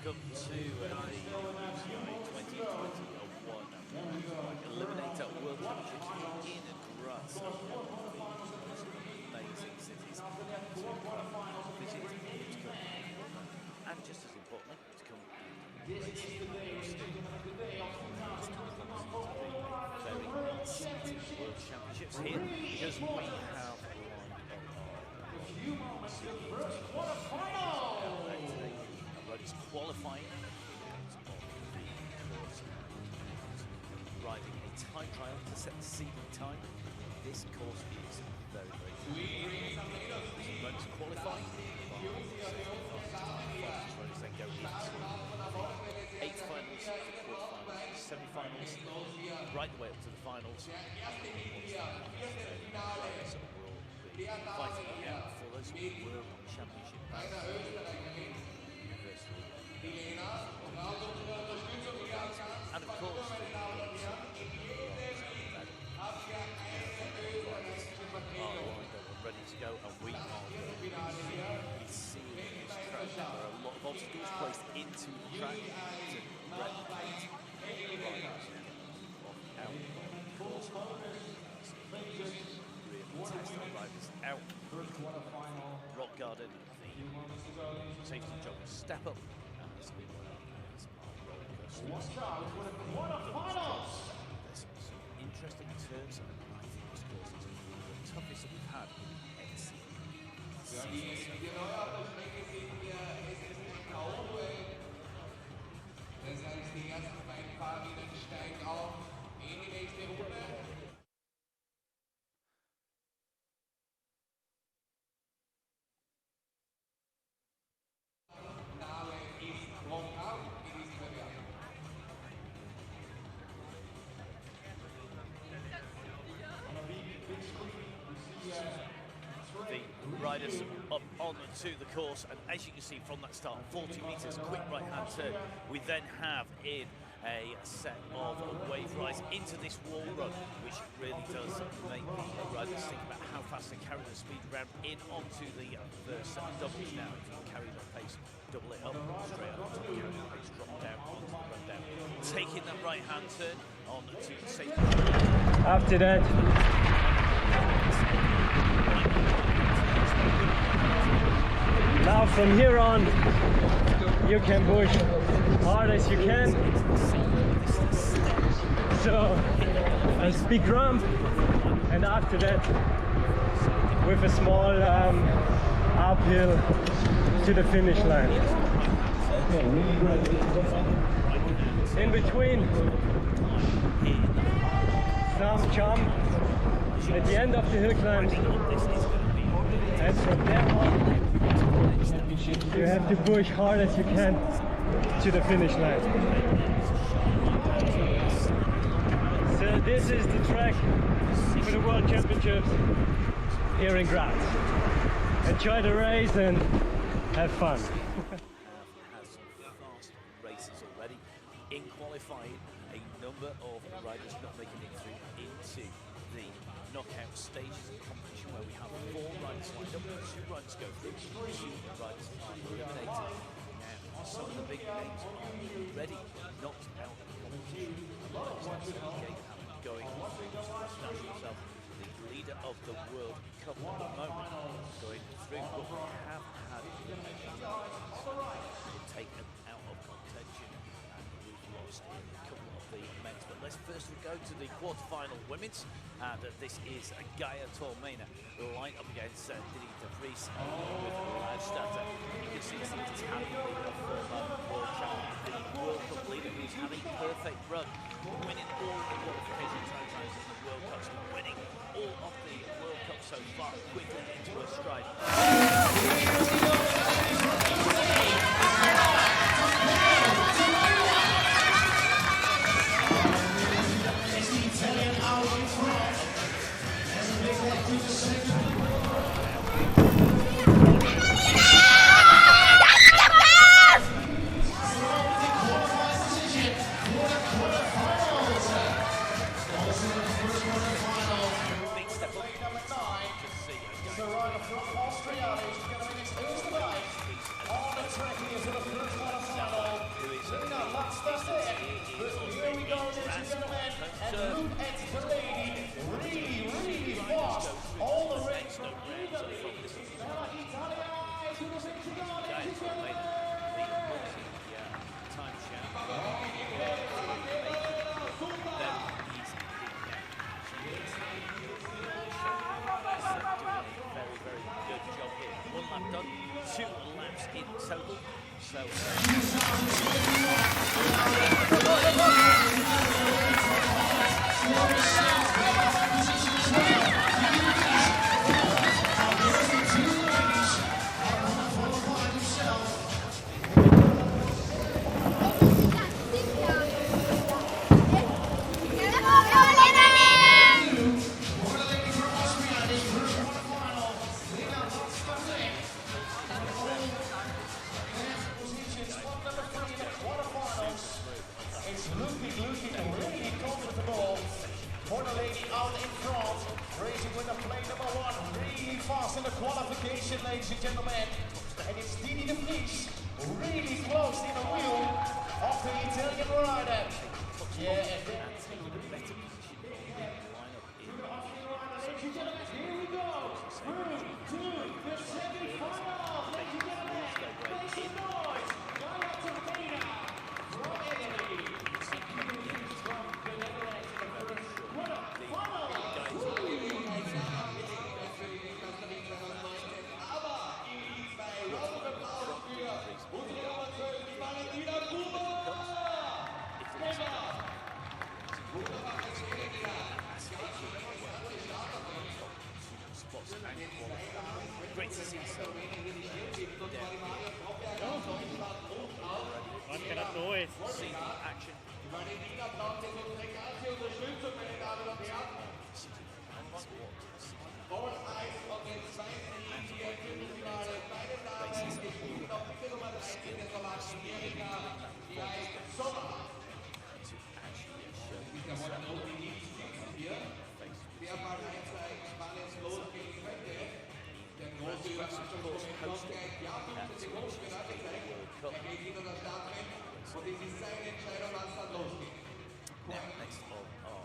welcome to the UCI 2021 Eliminator World Championships in Graz. Amazing cities to visit, to come, and just as importantly, to come and race very exciting World Championships here, because we have riders qualifying riding a time trial to set the seeding time. This course is very, very good. Riders qualifying, riders then go into the 8th finals, the quarterfinals, semi-finals, right the way up to the finals. Riders will be fighting again for those World Championship and of course, ready to go, and we are seeing this track. There are a lot of obstacles placed into the track to replicate riders out of course. Really testing riders out. Rock garden, the safety jump step up. There's some interesting turns, and I think this course is the toughest that we've had in the season. The riders up onto the course, and as you can see from that start, 40 metres, quick right-hand turn. We then have in a set of wave rise into this wall run, which really does make the riders think about how fast they carry the speed around in onto the first set of doubles now. If you can carry that pace, double it up, straight up, carry the pace, drop down onto the run down. Taking that right-hand turn on to the safety. After that, now from here on, you can push hard as you can. So a big ramp, and after that, with a small uphill to the finish line. In between, some jump at the end of the hill climbs, and from there on, you have to push hard as you can to the finish line. So this is the track for the World Championships here in Graz. Enjoy the race and have fun. Has some fast races already. In qualifying, a number of riders not making it through into the knockout stages of the competition, where we have 4 riders lined up, 2 riders go through, 2 riders are eliminated. Now, some of the big names are already knocked out of the competition. Riders like going on to establish himself the leader of the World Cup at the moment, going through, but we have had taken out of contention, and we've lost a couple of the men's. But let's first go to the quarterfinal women's, and this is Gaia Tormena line up against Didi de Vries with Laudstatter. You can see it's the Italian leader, former world champion, the World Cup leader, who's had a perfect run, winning all the qualification times in the World Cups, winning all of the World Cup so far, quickly into her stride. The rider from Austria is going to win his Österreich. and the lady, really fast. All the way from Italy. Bella Italia to the Mexico. Time champ. Very good job here. One lap done, 2 laps in total. So looking really comfortable for the lady out in front, racing with the plate number 1, really fast in the qualification, ladies and gentlemen. And it's Didi de Vries, really close in the wheel of the Italian rider. Yeah, and then here we go, through to the semi-finals, ladies and gentlemen. Make some noise, from Italy. Great to see so. Was gerade so ist. See the action. Next on our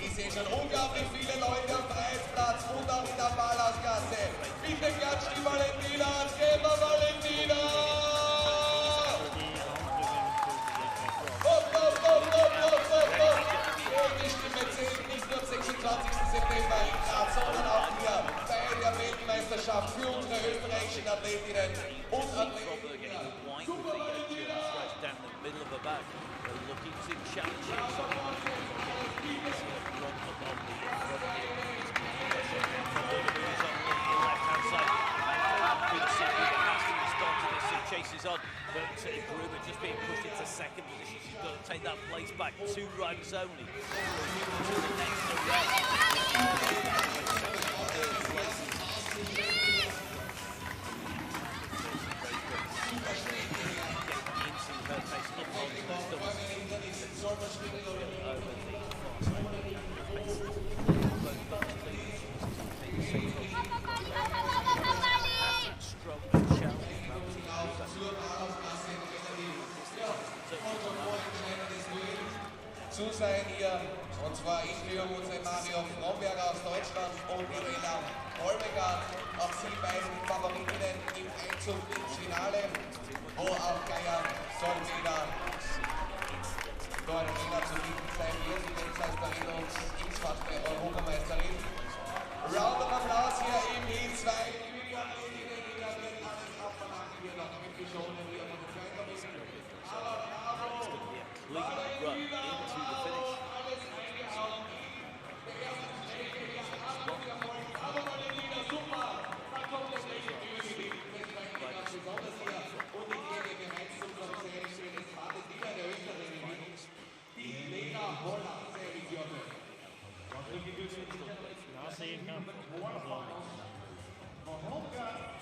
Ich sehe schon unglaublich viele Leute am Preisplatz und auch in der Ballerskasse. Bitte klatscht die Valentina an, geben wir Valentina! Hopp, hopp, hopp, hopp, hopp, hopp, hopp! Und die Stimme zählt nicht nur am 26. September in Graz, sondern auch hier bei der Weltmeisterschaft für unsere österreichischen Athletinnen und Athleten. Super Valentina! down the middle of the back. They're looking to challenge him. Chases on, but Gruber just being pushed into second position. She's got to take that place back. 2 riders only to the next round. Zu sein hier, und zwar in Führung unser Mario Fromberger aus Deutschland und Irena Olmegard, auch sie beiden Favoritinnen im Einzug ins Finale, wo auch Geier soll wieder dort zu bieten sein, wir sind Weltmeisterin und x-fache Europameisterin. Round of Applaus hier im Heat 2. Clean run into the finish.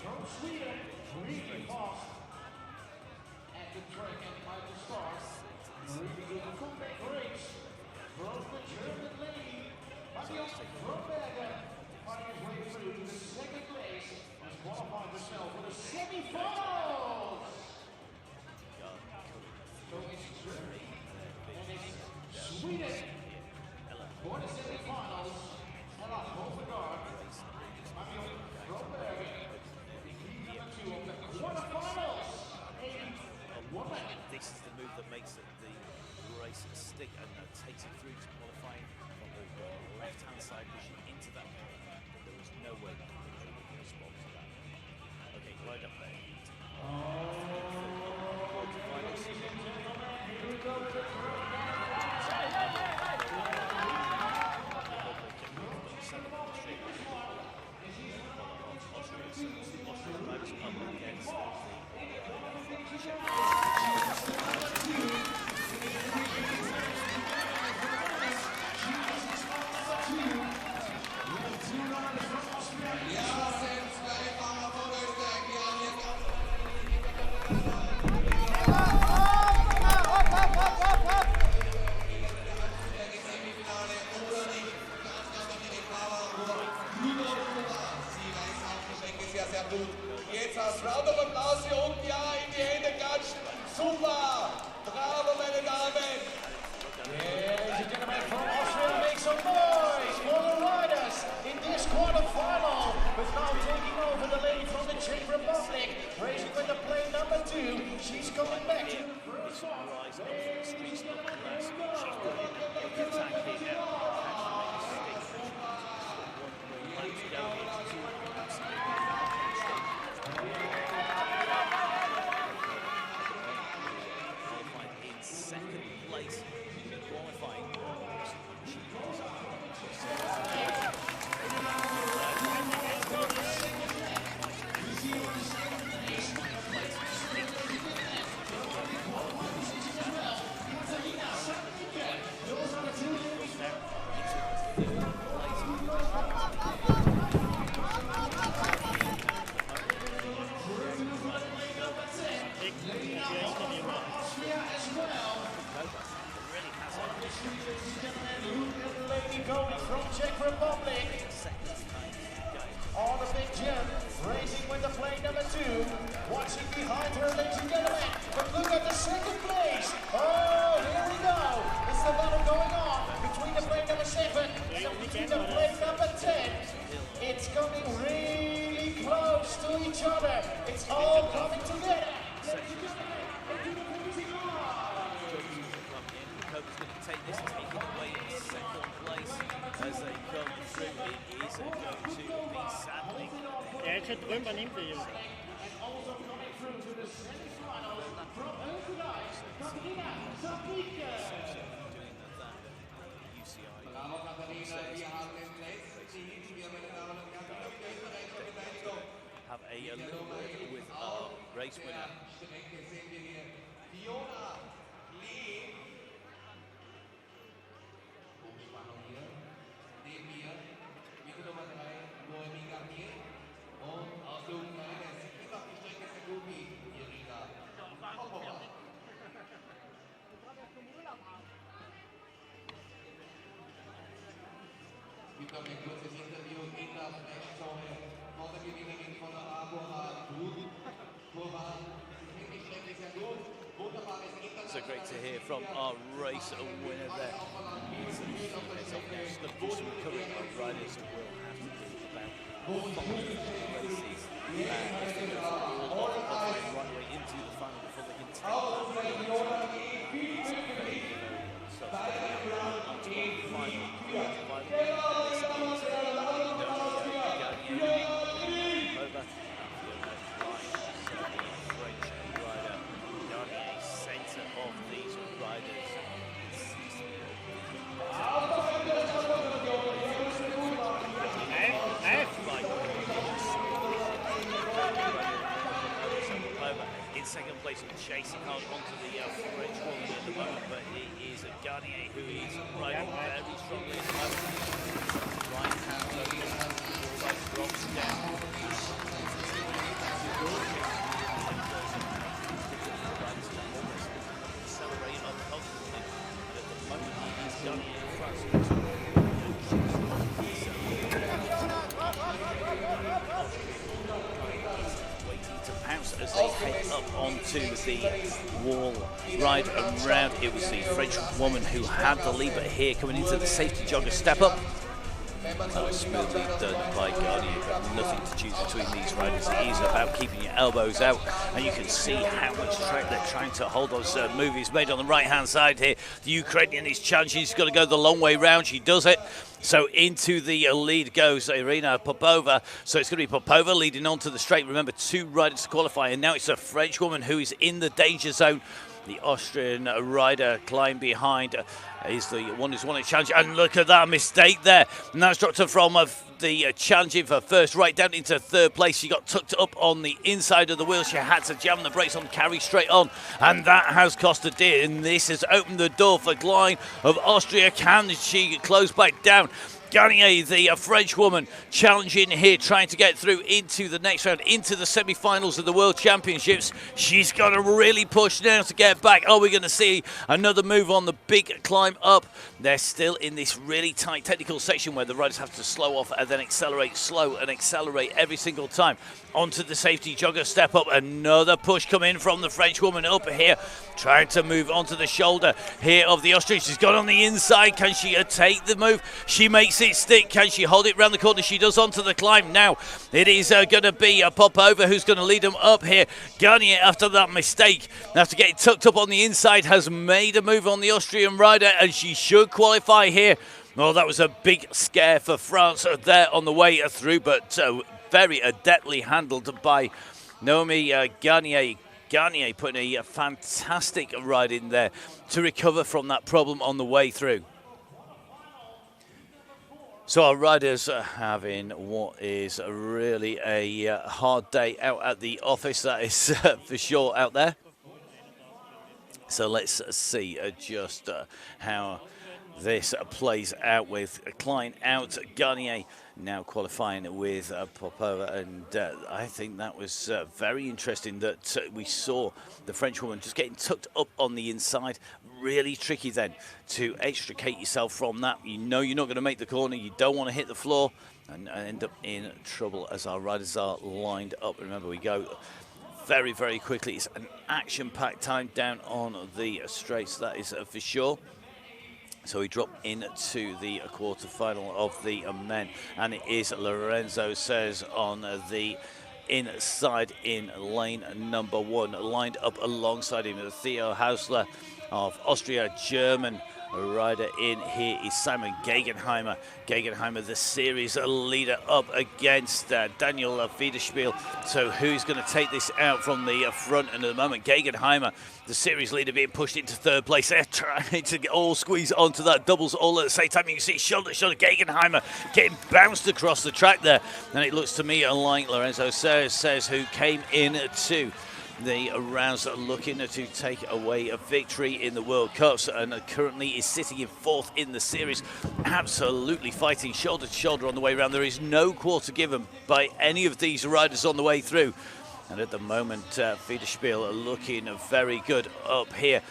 From Sweden, really fast at the track and by the start. Really good comeback race from the German lady, Marion Bromberger, finding his way through to the second place, has qualified herself for the semi-finals. So it's Germany and it's Sweden for the semi-finals. Ella Hovegaard, Marion Bromberger, number 2 of the quarterfinals. This is the move that makes the race stick and takes it through to qualifying from the left-hand side, pushing into that point. There was no way that we could respond to that. Okay, right up there. Jetzt hast Round of Applaus hier unten, ja, in die Hände klatschen. Super! Bravo, meine Damen! Ladies and gentlemen, from Austria, make some noise for the riders in this quarterfinal. But now taking over the lady from the Czech Republic, racing with the plane number 2. She's coming back to the first one. Going from Czech Republic on the big jump, racing with the plane number 2, watching behind her, ladies and gentlemen. But look at the second place. Oh, here we go. It's the battle going on between the plane number 7 and between the plane number 10. It's coming really close to each other. It's all coming together. Ladies and gentlemen, take this, take it away in second place as they come through. It is going to be sadly. Ja, ich hätte drüber nimmt er jetzt. also coming through to the semi-finals from Graz, Katarina Sabika. UCI. Bravo, Katharina, wir haben den letzten Heat hier, meine Damen und Herren. Have a little word with our race winner. Strecke sehen wir hier Fiona Lee. Hochspannung hier. Neben mir, Mitte Nummer 3, Noemi Garnier. Und aus der Ukraine, sie geht auf die Strecke sehr gut wie Irina Popova. Wir kommen ein kurzes Interview in der Sprechzone von der Gewinnerin von der Abora Kurva. Sie kennt die Strecke sehr gut. Wunderbares Internet. So great to hear from our race winner there. It's going to do some recovery of riders who will have to do about 5 races. Right away into the final before they can take in second place and chasing hard onto the French woman at the moment, but it is Garnier who is riding very strongly at the moment. Right hand up onto the wall right around. It was the French woman who had the lead, but here coming into the safety jogger step up. That was smoothly done by Garnier, but nothing to choose between these riders. It is about keeping your elbows out, and you can see how much track they're trying to hold. Those move is made on the right-hand side here. The Ukrainian is challenging. She's got to go the long way round. She does it. So into the lead goes Irina Popova. So it's going to be Popova leading on to the straight. Remember, 2 riders to qualify, and now it's a French woman who is in the danger zone. The Austrian rider climb behind is the one who's won a challenge. And look at that mistake there. And that's dropped her from the challenging for first right down into 3rd place. She got tucked up on the inside of the wheel. She had to jam the brakes on, carry straight on. And that has cost her dear. And this has opened the door for Klein of Austria. Can she close back down? Garnier, the French woman, challenging here, trying to get through into the next round, into the semi-finals of the World Championships. She's got to really push now to get back. Are we going to see another move on the big climb up? They're still in this really tight technical section where the riders have to slow off and then accelerate, slow and accelerate every single time. Onto the safety jogger step up. Another push coming from the French woman up here, trying to move onto the shoulder here of the Austrian. She's got on the inside. Can she take the move? She makes it stick. Can she hold it round the corner? She does onto the climb. Now it is going to be a Popova who's going to lead them up here. Garnier, after that mistake, after getting tucked up on the inside, has made a move on the Austrian rider, and she should qualify here. Well, that was a big scare for France there on the way through, but very adeptly handled by Naomi Garnier. Garnier putting a fantastic ride in there to recover from that problem on the way through. So our riders are having what is really a hard day out at the office, that is for sure out there. So let's see just how this plays out with Klein out, Garnier now qualifying with Popova, and I think that was very interesting that we saw the French woman just getting tucked up on the inside. Really tricky then to extricate yourself from that. You know you're not going to make the corner, you don't want to hit the floor and end up in trouble as our riders are lined up. Remember, we go very, very quickly. It's an action-packed time down on the straights, that is for sure. So we drop into the quarter-final of the men, and it is Lorenzo Says on the inside in lane number 1, lined up alongside him. Theo Hausler of Austria, German rider in here is Simon Gegenheimer. Gegenheimer, the series leader, up against Daniel Fiederspiel. So who's going to take this out from the front? And at the moment, Gegenheimer, the series leader, being pushed into 3rd place. They're trying to all squeeze onto that doubles all at the same time. You can see shoulder to shoulder, Gegenheimer getting bounced across the track there. And it looks to me like Lorenzo Says, who came in to the rounds looking to take away a victory in the World Cups, and currently is sitting in 4th in the series, absolutely fighting shoulder to shoulder on the way around. There is no quarter given by any of these riders on the way through, and at the moment Fiederspiel looking very good up here.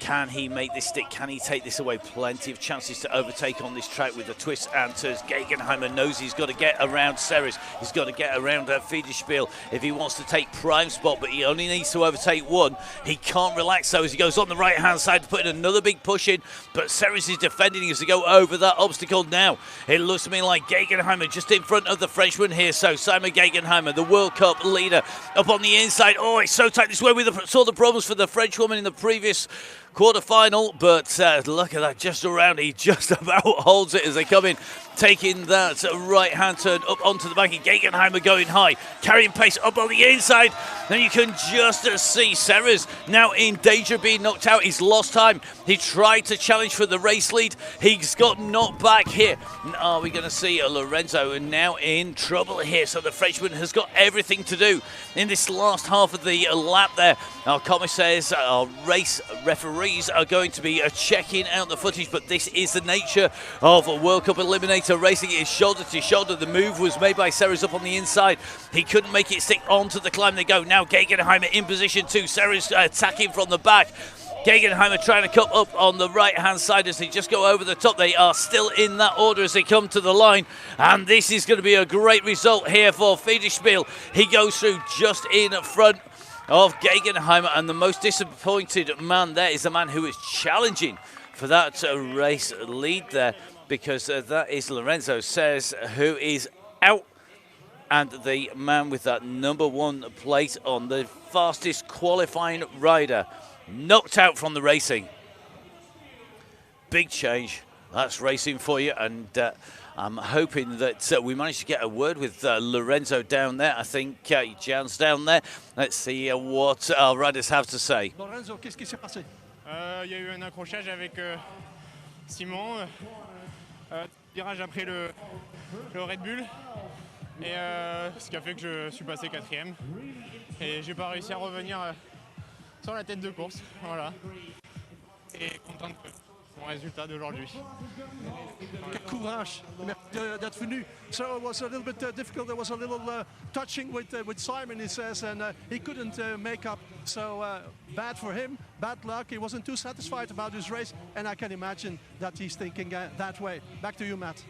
Can he make this stick? Can he take this away? Plenty of chances to overtake on this track with the twists and turns. Gegenheimer knows he's got to get around Ceres. He's got to get around Fiederspiel if he wants to take prime spot, but he only needs to overtake one. He can't relax though as he goes on the right-hand side to put in another big push in, but Ceres is defending as they go over that obstacle now. It looks to me like Gegenheimer just in front of the Frenchman here. So Simon Gegenheimer, the World Cup leader, up on the inside. Oh, it's so tight. This is where we saw the problems for the Frenchwoman in the previous quarter-final, but look at that, just around, he just about holds it as they come in, taking that right-hand turn up onto the back. Gegenheimer going high, carrying pace up on the inside. Then you can just see Ceres now in danger of being knocked out. He's lost time. He tried to challenge for the race lead. He's got knocked back here. Are we going to see Lorenzo now in trouble here? So the Frenchman has got everything to do in this last half of the lap there. Our commissaires, our race referees are going to be checking out the footage, but this is the nature of a World Cup Eliminator racing. It is shoulder to shoulder. The move was made by Ceres up on the inside. He couldn't make it stick onto the climb. They go now. Gegenheimer in position 2. Ceres attacking from the back. Gegenheimer trying to come up on the right-hand side as they just go over the top. They are still in that order as they come to the line. And this is going to be a great result here for Fiederspiel. He goes through just in front of Gegenheimer, and the most disappointed man there is the man who is challenging for that race lead there, because that is Lorenzo Serres, who is out, and the man with that #1 plate on the fastest qualifying rider knocked out from the racing. Big change. That's racing for you, and I'm hoping that we managed to get a word with Lorenzo down there. I think Jan's down there. Let's see what our riders have to say. Lorenzo, qu'est-ce qui s'est passé? Il y a eu un accrochage avec Simon. Virage après le Red Bull. Et ce qui a fait que je suis passé 4e. Et j'ai pas réussi à revenir sur la tête de course. Voilà. Et content de mon résultat d'aujourd'hui. Quel courage d'être venu. So it was a little bit difficult. There was a little touching with Simon, he says, and he couldn't make up. So bad for him, bad luck. He wasn't too satisfied about his race, and I can imagine that he's thinking that way. Back to you, Matt.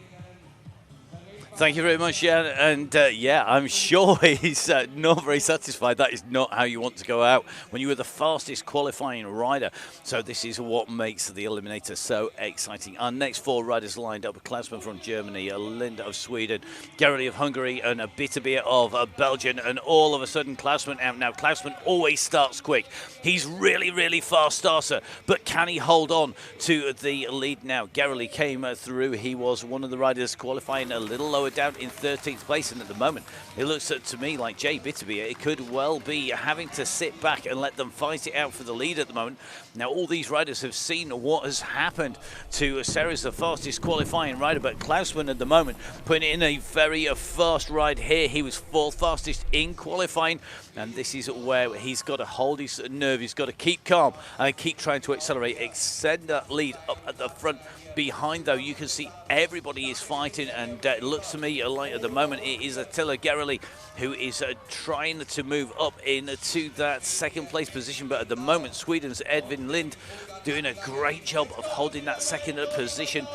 Thank you very much, Jan. And yeah, I'm sure he's not very satisfied. That is not how you want to go out when you were the fastest qualifying rider. So this is what makes the Eliminator so exciting. Our next 4 riders lined up: Klausmann from Germany, Linda of Sweden, Gerli of Hungary, and a Bitterbier of Belgium. And all of a sudden, Klausmann out. Now, Klausmann always starts quick. He's really, really fast starter. But can he hold on to the lead now? Gerli came through. He was one of the riders qualifying a little lower down in 13th place, and at the moment it looks to me like Jay Bitterbier, it could well be having to sit back and let them fight it out for the lead at the moment. Now, all these riders have seen what has happened to Serres, the fastest qualifying rider, but Klausmann at the moment putting in a very fast ride here. He was 4th fastest in qualifying, and this is where he's got to hold his nerve. He's got to keep calm and keep trying to accelerate, extend that lead up at the front. Behind, though, you can see everybody is fighting, and it looks to me like at the moment it is Attila Gerli who is trying to move up into that 2nd place position. But at the moment, Sweden's Edvin Lind doing a great job of holding that 2nd position.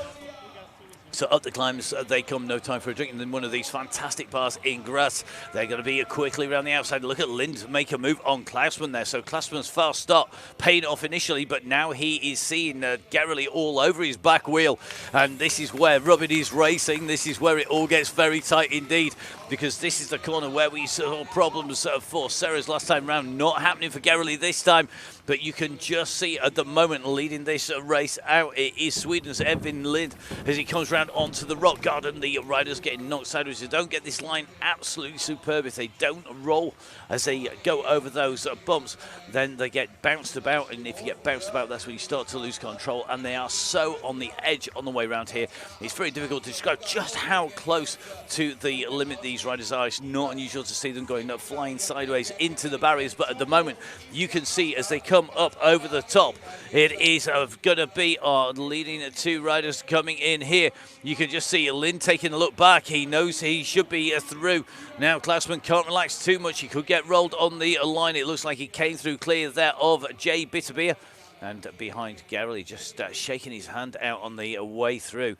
So up the climbs they come, no time for a drink. And then one of these fantastic bars in Graz. They're going to be quickly around the outside. Look at Lind make a move on Klausmann there. So Klausmann's fast start paid off initially, but now he is seeing Gerli all over his back wheel. And this is where rubbing is racing. This is where it all gets very tight indeed, because this is the corner where we saw problems for Serres last time round. Not happening for Gerli this time. But you can just see at the moment leading this race out, it is Sweden's Edvin Lind as he comes round onto the rock garden. The riders getting knocked sideways. They don't get this line absolutely superb. If they don't roll as they go over those bumps, then they get bounced about. And if you get bounced about, that's when you start to lose control. And they are so on the edge on the way around here. It's very difficult to describe just how close to the limit these riders are. It's not unusual to see them going up, flying sideways into the barriers. But at the moment, you can see as they come up over the top, it is going to be our leading 2 riders coming in here. You can just see Lind taking a look back. He knows he should be through. Now Klausmann can't relax too much. He could get rolled on the line. It looks like he came through clear there of Jay Bitterbier. And behind Gerli, just shaking his hand out on the way through.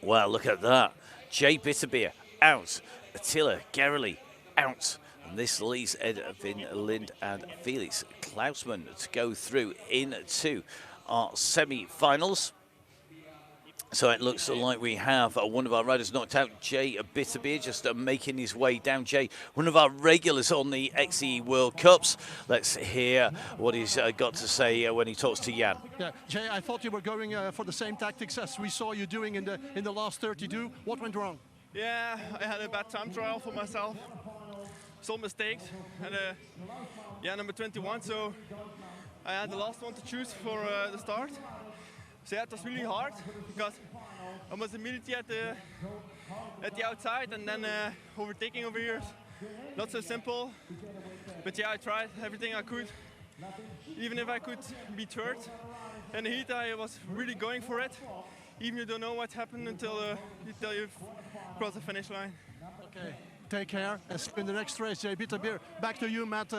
Wow, look at that. Jay Bitterbier out. Attila Gerli out. And this leaves Edvin Lind and Felix Klausmann to go through into our semi-finals. So it looks like we have one of our riders knocked out, Jay Bitterbier, just making his way down. Jay, one of our regulars on the XE World Cups. Let's hear what he's got to say when he talks to Jan. Yeah, Jay, I thought you were going for the same tactics as we saw you doing in the last 32. What went wrong? Yeah, I had a bad time trial for myself. Some mistakes, and number 21, so I had the last one to choose for the start. So yeah, it was really hard because I was immediately at the outside, and then overtaking over here, not so simple. But yeah, I tried everything I could, even if I could be third. In the heat, I was really going for it. Even you don't know what happened until you cross the finish line. Okay. Take care. In the next race, Jay Bitterbier. Back to you, Matt.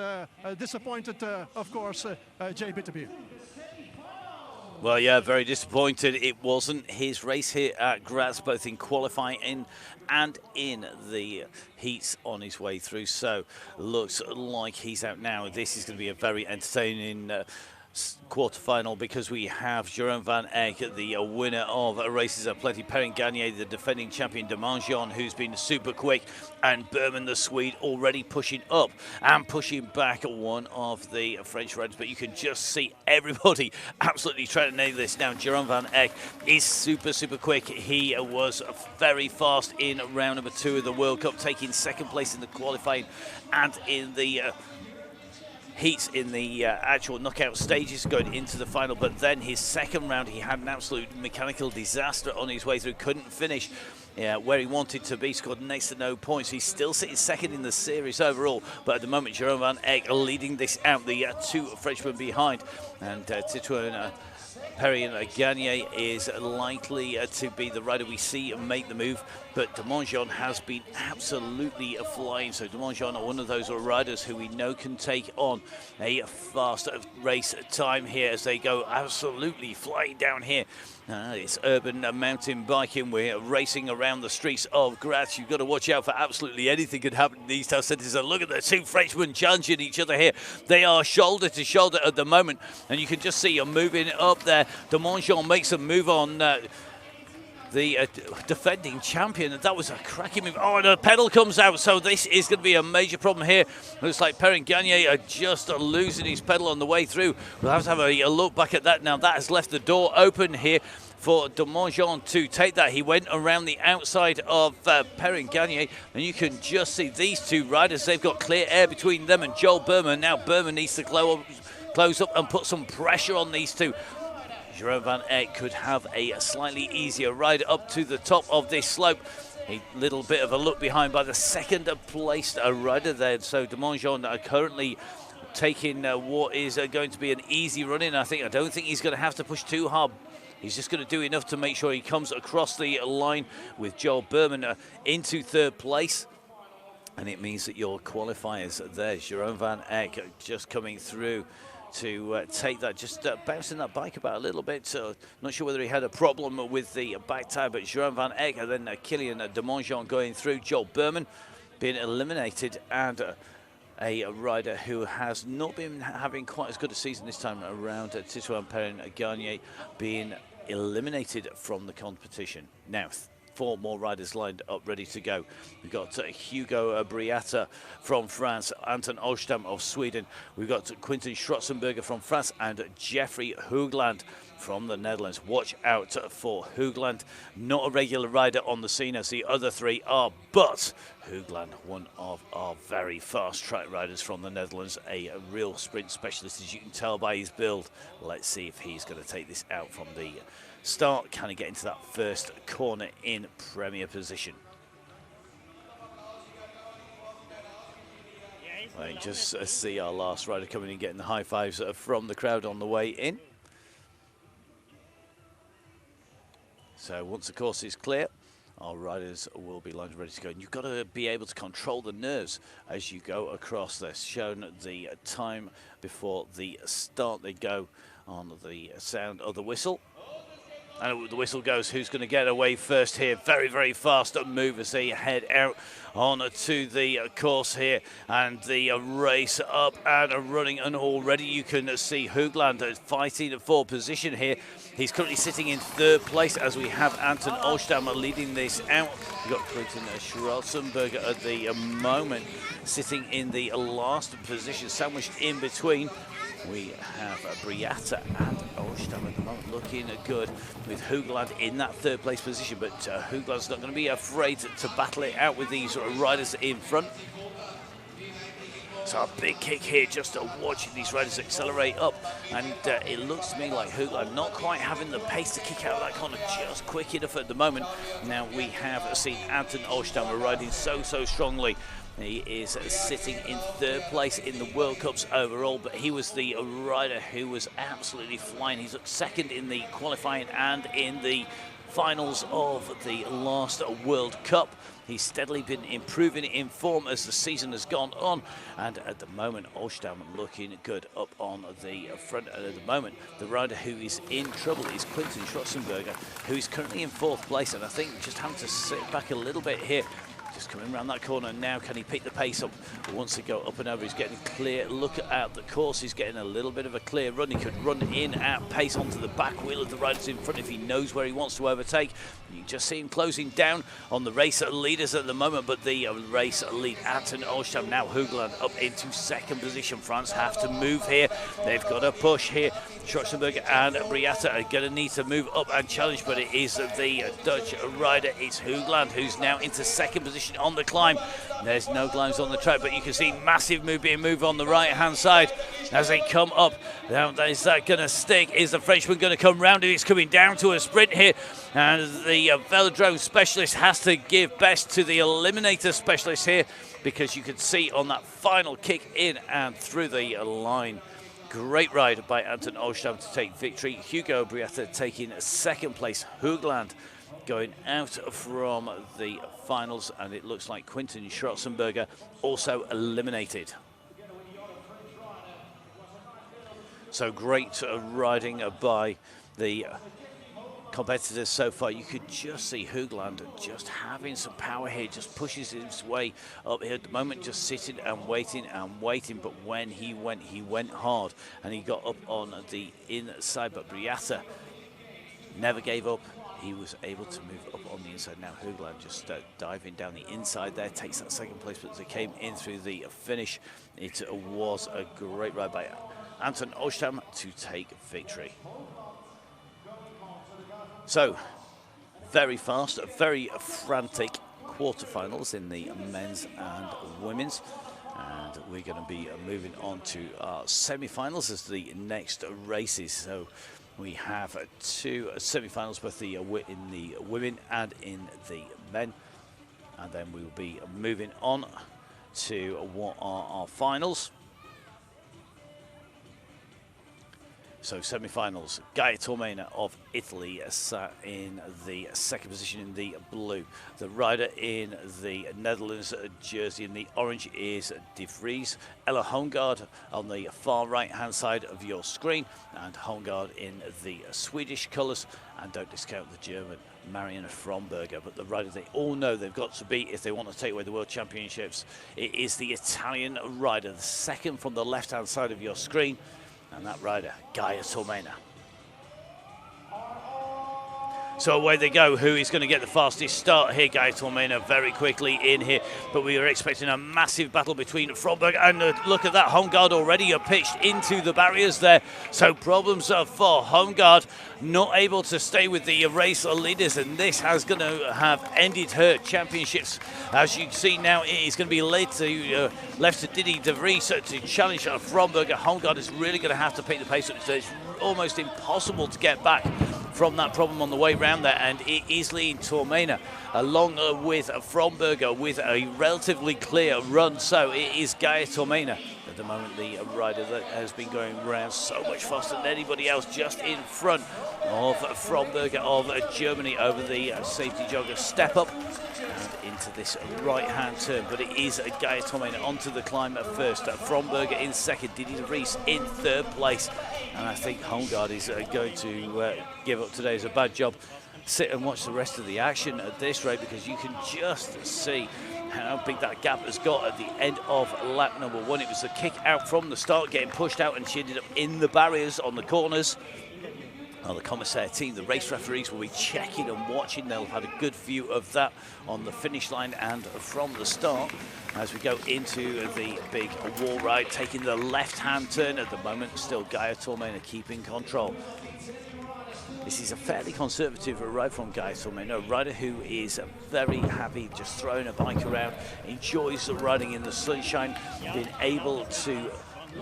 Disappointed, of course, Jay Bitterbier. Well, yeah, very disappointed. It wasn't his race here at Graz, both in qualifying and in the heats on his way through. So looks like he's out now. This is going to be a very entertaining quarterfinal, because we have Jerome Van Eck, the winner of races at Plenty, Perrin Gagné, the defending champion, de Mangion, who's been super quick, and Berman, the Swede, already pushing up and pushing back one of the French riders. But you can just see everybody absolutely trying to nail this. Now, Jerome Van Eck is super quick. He was very fast in round number 2 of the World Cup, taking second place in the qualifying and in the heats in the actual knockout stages going into the final. But then his second round, he had an absolute mechanical disaster on his way through, couldn't finish where he wanted to be, scored next to no points. He's still sitting second in the series overall, but at the moment Jerome Van Eck leading this out, the 2 Frenchmen behind, and Titouan Perrin Gagné is likely to be the rider we see make the move, but de Mangion has been absolutely flying. So de Mangion are one of those riders who we know can take on a fast race time here as they go absolutely flying down here. It's urban mountain biking. We're racing around the streets of Graz. You've got to watch out for absolutely anything could happen in these town centres. And look at the 2 Frenchmen challenging each other here. They are shoulder to shoulder at the moment, and you can just see them moving up there. De Mangion makes a move on the defending champion. That was a cracking move. Oh, and the pedal comes out, so this is going to be a major problem here. Looks like Perrin Gagné just losing his pedal on the way through. We'll have to have a look back at that now. That has left the door open here for de Mangion to take that. He went around the outside of Perrin Gagné, and you can just see these 2 riders. They've got clear air between them and Joel Berman. Now Berman needs to close up and put some pressure on these 2. Jerome Van Eck could have a slightly easier ride up to the top of this slope. A little bit of a look behind by the second placed rider there. So de Mangion currently taking what is going to be an easy run in. I don't think he's going to have to push too hard. He's just going to do enough to make sure he comes across the line with Joel Berman into 3rd place. And it means that your qualifiers are there. Jerome Van Eck just coming through to take that, just bouncing that bike about a little bit. So not sure whether he had a problem with the back tire, but Jerome Van Eck and then Kilian de Mangion going through. Joel Berman being eliminated, and a rider who has not been having quite as good a season this time around, Titouan Perrin Gagné, being eliminated from the competition. Now 4 more riders lined up, ready to go. We've got Hugo Briata from France, Anton Olstam of Sweden. We've got Quinten Schrotzenberger from France and Jeffrey Hoogland from the Netherlands. Watch out for Hoogland. Not a regular rider on the scene as the other 3 are, but Hoogland, one of our very fast track riders from the Netherlands, a real sprint specialist, as you can tell by his build. Let's see if he's going to take this out from the start. Can he get into that first corner in premier position? Right, just see our last rider coming in, getting the high fives from the crowd on the way in. So once the course is clear, our riders will be lined ready to go. And you've got to be able to control the nerves as you go across this. Shown the time before the start. They go on the sound of the whistle. And the whistle goes. Who's going to get away first here? Very, very fast move as they head out on to the course here. And the race up and running. And already you can see Hoogland fighting for position here. He's currently sitting in 3rd place as we have Anton Olstam leading this out. We've got Quinten Schrotzenberger at the moment sitting in the last position, sandwiched in between. We have Briata and Olstam at the moment looking good, with Hoogland in that 3rd place position. But Hoogland's not going to be afraid to battle it out with these riders in front. So a big kick here, just watching these riders accelerate up. And it looks to me like Hoogland not quite having the pace to kick out of that corner just quick enough at the moment. Now we have seen Anton Olstam riding so strongly. He is sitting in 3rd place in the World Cups overall, but he was the rider who was absolutely flying. He's 2nd in the qualifying and in the finals of the last World Cup. He's steadily been improving in form as the season has gone on, and at the moment Olstam looking good up on the front. And at the moment the rider who is in trouble is Quinten Schwarzenberger, who is currently in 4th place, and I think just having to sit back a little bit here. Just coming around that corner now, can he pick the pace up? Wants to go up and over, he's getting a clear look at the course, he's getting a little bit of a clear run. He could run in at pace onto the back wheel of the riders in front if he knows where he wants to overtake. You just see him closing down on the race leaders at the moment, but the race lead, Anton Olstam, now Hoogland up into 2nd position. France have to move here, they've got to push here. Schwarzenberger and Briata are going to need to move up and challenge, but it is the Dutch rider, it's Hoogland, who's now into 2nd position on the climb. There's no climbs on the track, but you can see massive being moved on the right-hand side as they come up. Now, is that going to stick? Is the Frenchman going to come round? It's coming down to a sprint here, and the velodrome specialist has to give best to the Eliminator specialist here, because you can see on that final kick in and through the line. Great ride by Anton Olstam to take victory. Hugo Briata taking 2nd place. Hoogland going out from the finals, and it looks like Quinten Schwarzenberger also eliminated. So great riding by the competitors so far. You could just see Hoogland just having some power here, just pushes his way up here at the moment, just sitting and waiting, but when he went hard, and he got up on the inside. But Briata never gave up, he was able to move up on the inside. Now Hoogland just diving down the inside there, takes that 2nd place, but as they came in through the finish, it was a great ride by Anton Olstam to take victory. So, very fast, very frantic quarterfinals in the men's and women's. And we're going to be moving on to our semi-finals as the next races. So, we have 2 semi-finals, both in the women and in the men. And then we will be moving on to what are our finals. So semi-finals, Gaia Tormena of Italy sat in the 2nd position in the blue. The rider in the Netherlands jersey in the orange is De Vries. Ella Holmgaard on the far right-hand side of your screen, and Holmgaard in the Swedish colours. And don't discount the German Marianne Fromberger, but the rider they all know they've got to beat if they want to take away the World Championships. It is the Italian rider, the 2nd from the left-hand side of your screen. And that rider, Gaia Tormena. So away they go. Who is going to get the fastest start here? Gaia Tormena very quickly in here, but we were expecting a massive battle between Fromberg and look at that, Holmgaard already pitched into the barriers there. So problems for Holmgaard, not able to stay with the race leaders, and this has going to have ended her championships. As you can see now, it is going to be left to Didi De Vries to challenge Fromberg. Holmgaard is really going to have to pick the pace up, so it's almost impossible to get back from that problem on the way round there, and it is leading Tormena along with Fromberger with a relatively clear run. So it is Gaia Tormena at the moment, the rider that has been going around so much faster than anybody else, just in front of Fromberger of Germany over the safety jogger step up and into this right-hand turn. But it is Gaia Tormena onto the climb at first. Fromberger in 2nd, Didi De Vries in 3rd place. And I think Holmgaard is going to give up today as a bad job. Sit and watch the rest of the action at this rate, because you can just see how big that gap has got at the end of lap number 1. It was a kick out from the start, getting pushed out, and she ended up in the barriers on the corners. Well, the commissaire team, the race referees, will be checking and watching. They'll have had a good view of that on the finish line and from the start as we go into the big wall ride, taking the left-hand turn at the moment. Still Gaia Tormena keeping control. This is a fairly conservative ride from Gaia Tormena, a rider who is very happy just throwing a bike around, enjoys riding in the sunshine, being able to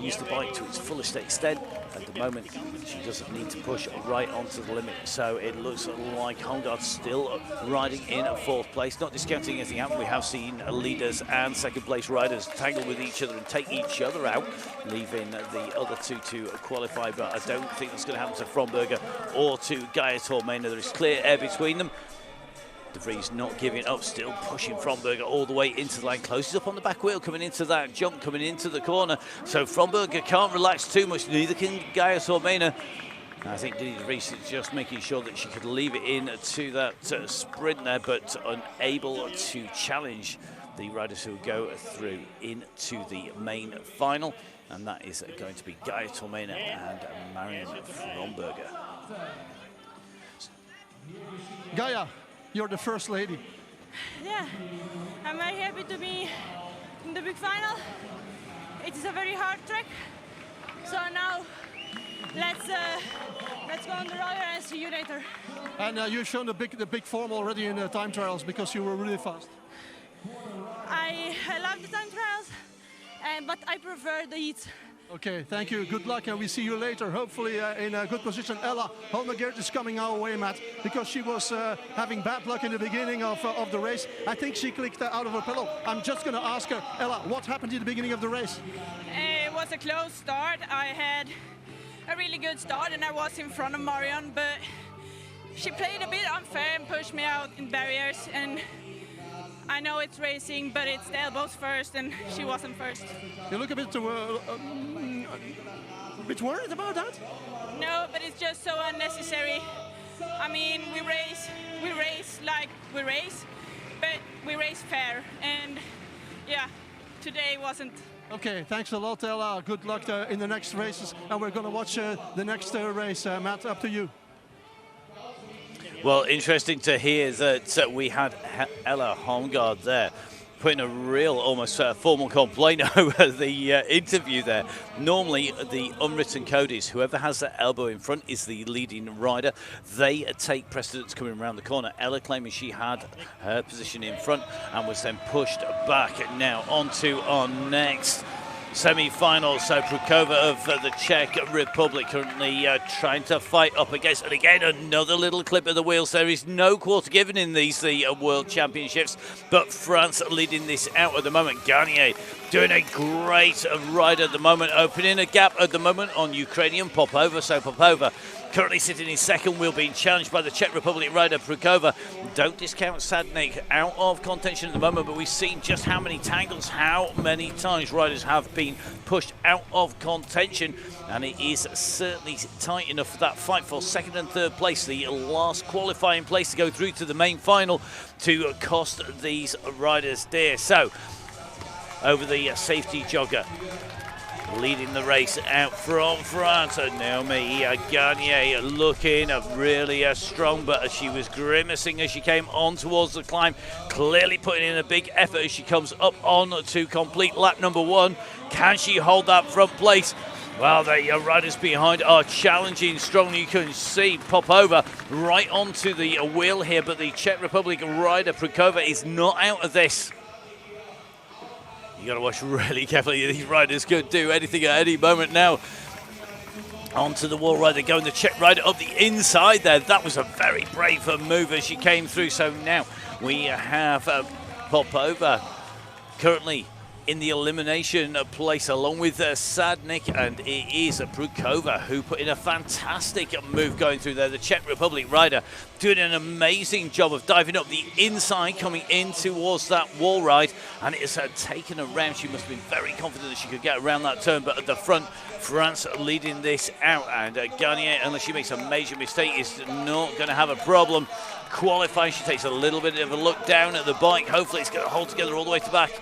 use the bike to its fullest extent. At the moment, she doesn't need to push right onto the limit. So it looks like Holmgaard still riding in 4th place. Not discounting anything happened. We have seen leaders and 2nd place riders tangle with each other and take each other out, leaving the other two to qualify. But I don't think that's going to happen to Fromberger or to Gaia Tormena. There is clear air between them. De Vries not giving up, still pushing Fromberger all the way into the line. Closes up on the back wheel, coming into that jump, coming into the corner. So Fromberger can't relax too much, neither can Gaia Tormena. I think De Vries is just making sure that she could leave it in to that sprint there, but unable to challenge the riders who go through into the main final. And that is going to be Gaia Tormena and Marion Fromberger. Gaia, you're the first lady. Yeah, I'm very happy to be in the big final. It is a very hard track. So now let's go on the roller and see you later. And you've shown the big form already in the time trials because you were really fast. I love the time trials, but I prefer the heats. Okay, thank you. Good luck, and we see you later. Hopefully in a good position. Ella Holmgaard is coming our way, Matt, because she was having bad luck in the beginning of the race. I think she clicked out of her pedal. I'm just going to ask her, Ella, what happened in the beginning of the race? It was a close start. I had a really good start, and I was in front of Marion, but she played a bit unfair and pushed me out in barriers. And I know it's racing, but it's the elbows first, and she wasn't first. You look a bit worried about that? No, but it's just so unnecessary. I mean, we race like we race, but we race fair, and yeah, today wasn't. Okay, thanks a lot, Ella. Good luck in the next races, and we're going to watch the next race. Matt, up to you. Well, interesting to hear that we had Ella Holmgaard there putting a real, almost formal complaint over the interview there. Normally, the unwritten code is whoever has their elbow in front is the leading rider. They take precedence coming around the corner. Ella claiming she had her position in front and was then pushed back. Now on to our next semi-final. So Prukova of the Czech Republic currently trying to fight up against, and again another little clip of the wheels. There is no quarter given in these World Championships, but France leading this out at the moment. Garnier doing a great ride at the moment, opening a gap at the moment on Ukrainian Popova. So Popova currently sitting in second wheel, being challenged by the Czech Republic rider Prukova. Don't discount Sadnik out of contention at the moment, but we've seen just how many tangles, how many times riders have been pushed out of contention, and it is certainly tight enough for that fight for 2nd and 3rd place, the last qualifying place to go through to the main final, to cost these riders dear. So over the safety jogger, leading the race out from France, Naomi Garnier looking really strong, but she was grimacing as she came on towards the climb, clearly putting in a big effort as she comes up on to complete lap number 1. Can she hold that front place? Well, the riders behind are challenging strongly. You can see Popova right onto the wheel here, but the Czech Republic rider Prukova is not out of this. You got to watch really carefully. These riders could do anything at any moment now. Onto the wall rider, going the Czech rider up the inside there. That was a very brave move as she came through. So now we have Popova currently in the elimination place along with Sadnik, and it is Prukova who put in a fantastic move going through there. The Czech Republic rider doing an amazing job of diving up the inside, coming in towards that wall ride, and it's taken around. She must have been very confident that she could get around that turn, but at the front, France leading this out, and Garnier, unless she makes a major mistake, is not going to have a problem qualifying. She takes a little bit of a look down at the bike. Hopefully it's going to hold together all the way to back.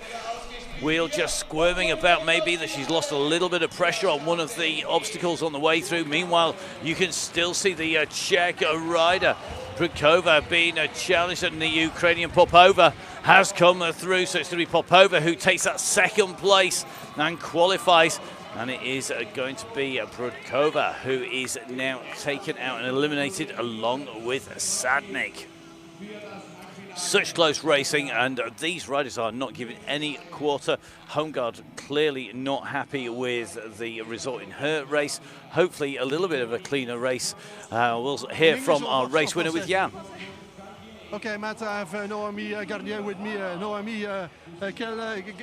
Wheel just squirming about, maybe that she's lost a little bit of pressure on one of the obstacles on the way through. Meanwhile, you can still see the Czech rider Prukova being challenged, and the Ukrainian Popova has come through. So it's going to be Popova who takes that 2nd place and qualifies. And it is going to be Prukova who is now taken out and eliminated along with Sadnik. Such close racing, and these riders are not giving any quarter. Homegaard clearly not happy with the result in her race. Hopefully a little bit of a cleaner race. We'll hear from our race winner with Jan. Ok, Matt, I have Noémie Garnier with me. Noémie,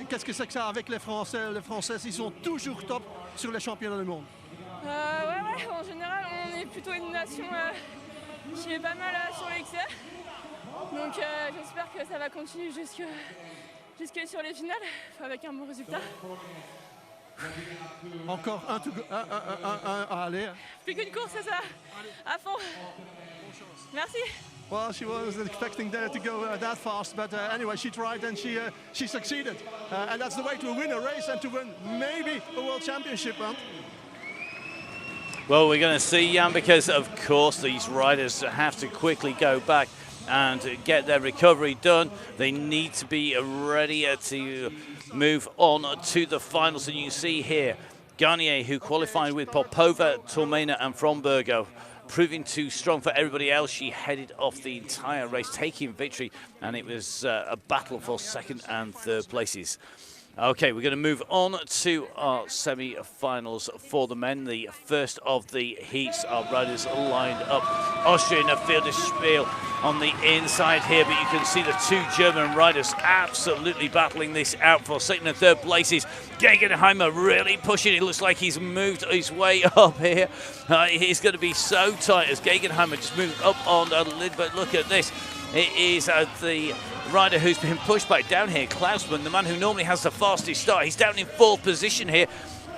qu'est-ce que c'est que ça avec les Français? Les Français, ils sont toujours top sur les championnats du monde. Ouais, en général, on est plutôt une nation qui est pas mal sur l'excès. Donc j'espère que ça va continuer jusque sur les finales avec un bon résultat. Encore un à aller. Plus qu'une course, c'est ça. À fond. Merci. Well, she wasn't expecting that to go that fast, but anyway, she tried and she succeeded. And that's the way to win a race and to win maybe a world championship, huh? Well, we're going to see, Jan, because of course these riders have to quickly go back and get their recovery done. They need to be ready to move on to the finals. And you can see here, Garnier, who qualified with Popova, Tormena and Fromberger, proving too strong for everybody else. She headed off the entire race, taking victory, and it was a battle for second and third places. Okay, we're going to move on to our semi-finals for the men. The first of the heats, our riders lined up. Austria in a fielder spiel on the inside here, but you can see the two German riders absolutely battling this out for second and third places. Gegenheimer really pushing. It looks like he's moved his way up here. He's going to be so tight as Gegenheimer just moved up on a lid, but look at this. It is the rider who's been pushed back down here, Klausmann, the man who normally has the fastest start. He's down in fourth position here.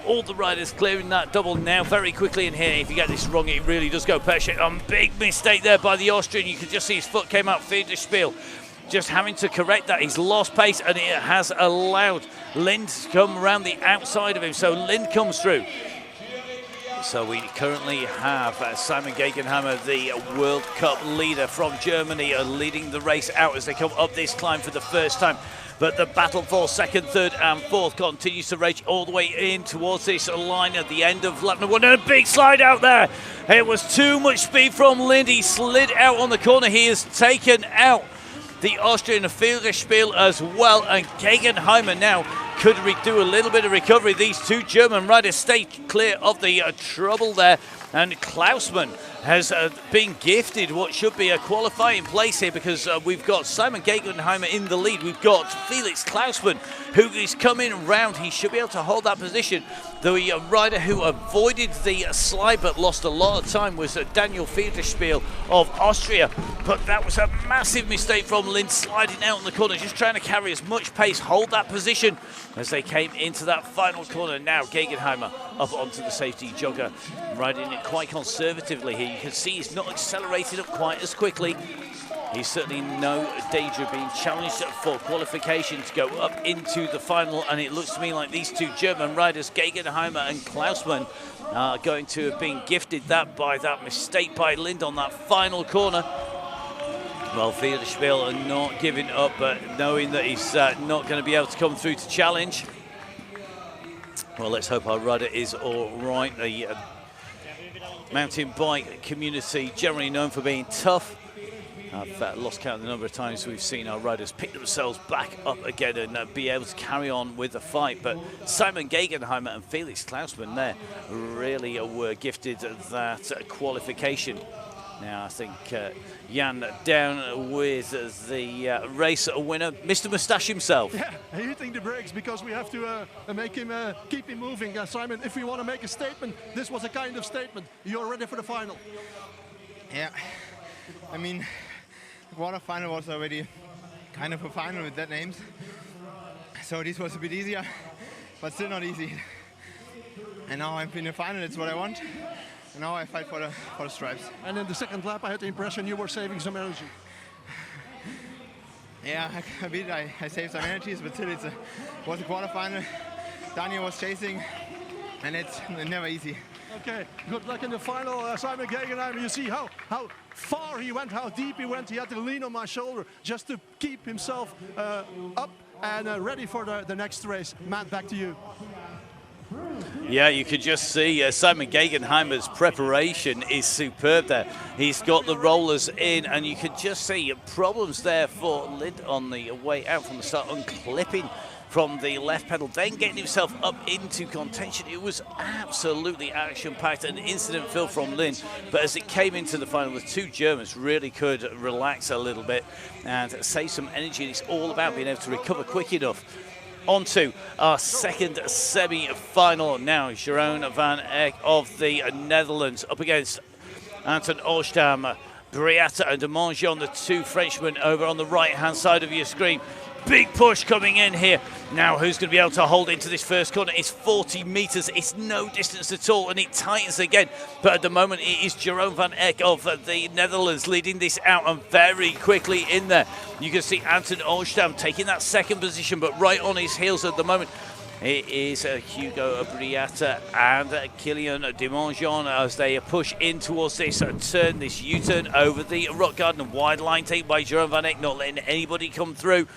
All the riders clearing that double now very quickly in here. If you get this wrong, it really does go pear-shaped. Big mistake there by the Austrian. You can just see his foot came out Federspiel. Just having to correct that. He's lost pace, and it has allowed Lind to come around the outside of him. So Lind comes through. So we currently have Simon Gegenheimer, the World Cup leader from Germany, leading the race out as they come up this climb for the first time. But the battle for second, third and fourth continues to rage all the way in towards this line at the end of lap number one. And a big slide out there. It was too much speed from Lind. He slid out on the corner. He has taken out the Austrian Federspiel as well. And Gegenheimer now could do a little bit of recovery. These two German riders stay clear of the trouble there. And Klausmann has been gifted what should be a qualifying place here, because we've got Simon Gegenheimer in the lead. We've got Felix Klausmann, who is coming round. He should be able to hold that position. The rider who avoided the slide but lost a lot of time was Daniel Federspiel of Austria. But that was a massive mistake from Lind, sliding out in the corner, just trying to carry as much pace, hold that position as they came into that final corner. Now Gegenheimer up onto the safety jogger, riding it quite conservatively here. You can see he's not accelerated up quite as quickly. He's certainly no danger of being challenged for qualification to go up into the final, and it looks to me like these two German riders, Gegenheimer and Klausmann, are going to have been gifted that by that mistake by Lind on that final corner. Well, Federspiel are not giving up, but knowing that he's not going to be able to come through to challenge. Well, let's hope our rider is all right. The mountain bike community generally known for being tough. I've lost count of the number of times we've seen our riders pick themselves back up again and be able to carry on with the fight. But Simon Gegenheimer and Felix Klausmann there really were gifted that qualification. Now I think Jan down with the race winner, Mr. Moustache himself. Yeah, hitting the brakes because we have to make him keep him moving. Simon, if we want to make a statement, this was a kind of statement. You're ready for the final. Yeah, I mean, the quarterfinal was already kind of a final with that names. So this was a bit easier, but still not easy. And now I'm in the final, it's what I want. And now I fight for the stripes. And in the second lap, I had the impression you were saving some energy. Yeah, a bit. I saved some energies, but still it was a quarterfinal. Daniel was chasing, and it's never easy. Okay, good luck in the final, Simon Gegenheimer. You see how far he went, how deep he went. He had to lean on my shoulder just to keep himself up and ready for the next race. Matt, back to you. Yeah, you could just see Simon Gegenheimer's preparation is superb there. He's got the rollers in, and you could just see problems there for Lind on the way out from the start, unclipping from the left pedal, then getting himself up into contention. It was absolutely action-packed and incident-filled from Lind, but as it came into the final, the two Germans really could relax a little bit and save some energy, and it's all about being able to recover quick enough. On to our second semi-final now. Jeroen van Eck of the Netherlands up against Anton Olstam, Briata and de Mongeon, the two Frenchmen over on the right-hand side of your screen. Big push coming in here. Now, who's going to be able to hold into this first corner? It's 40 meters. It's no distance at all, and it tightens again. But at the moment, it is Jeroen van Eck of the Netherlands leading this out, and very quickly in there. You can see Anton Olstam taking that second position, but right on his heels at the moment, it is Hugo Briata and Kilian de Mongeon as they push in towards this turn, this U-turn over the rock garden. Wide line take by Jeroen van Eck, not letting anybody come through.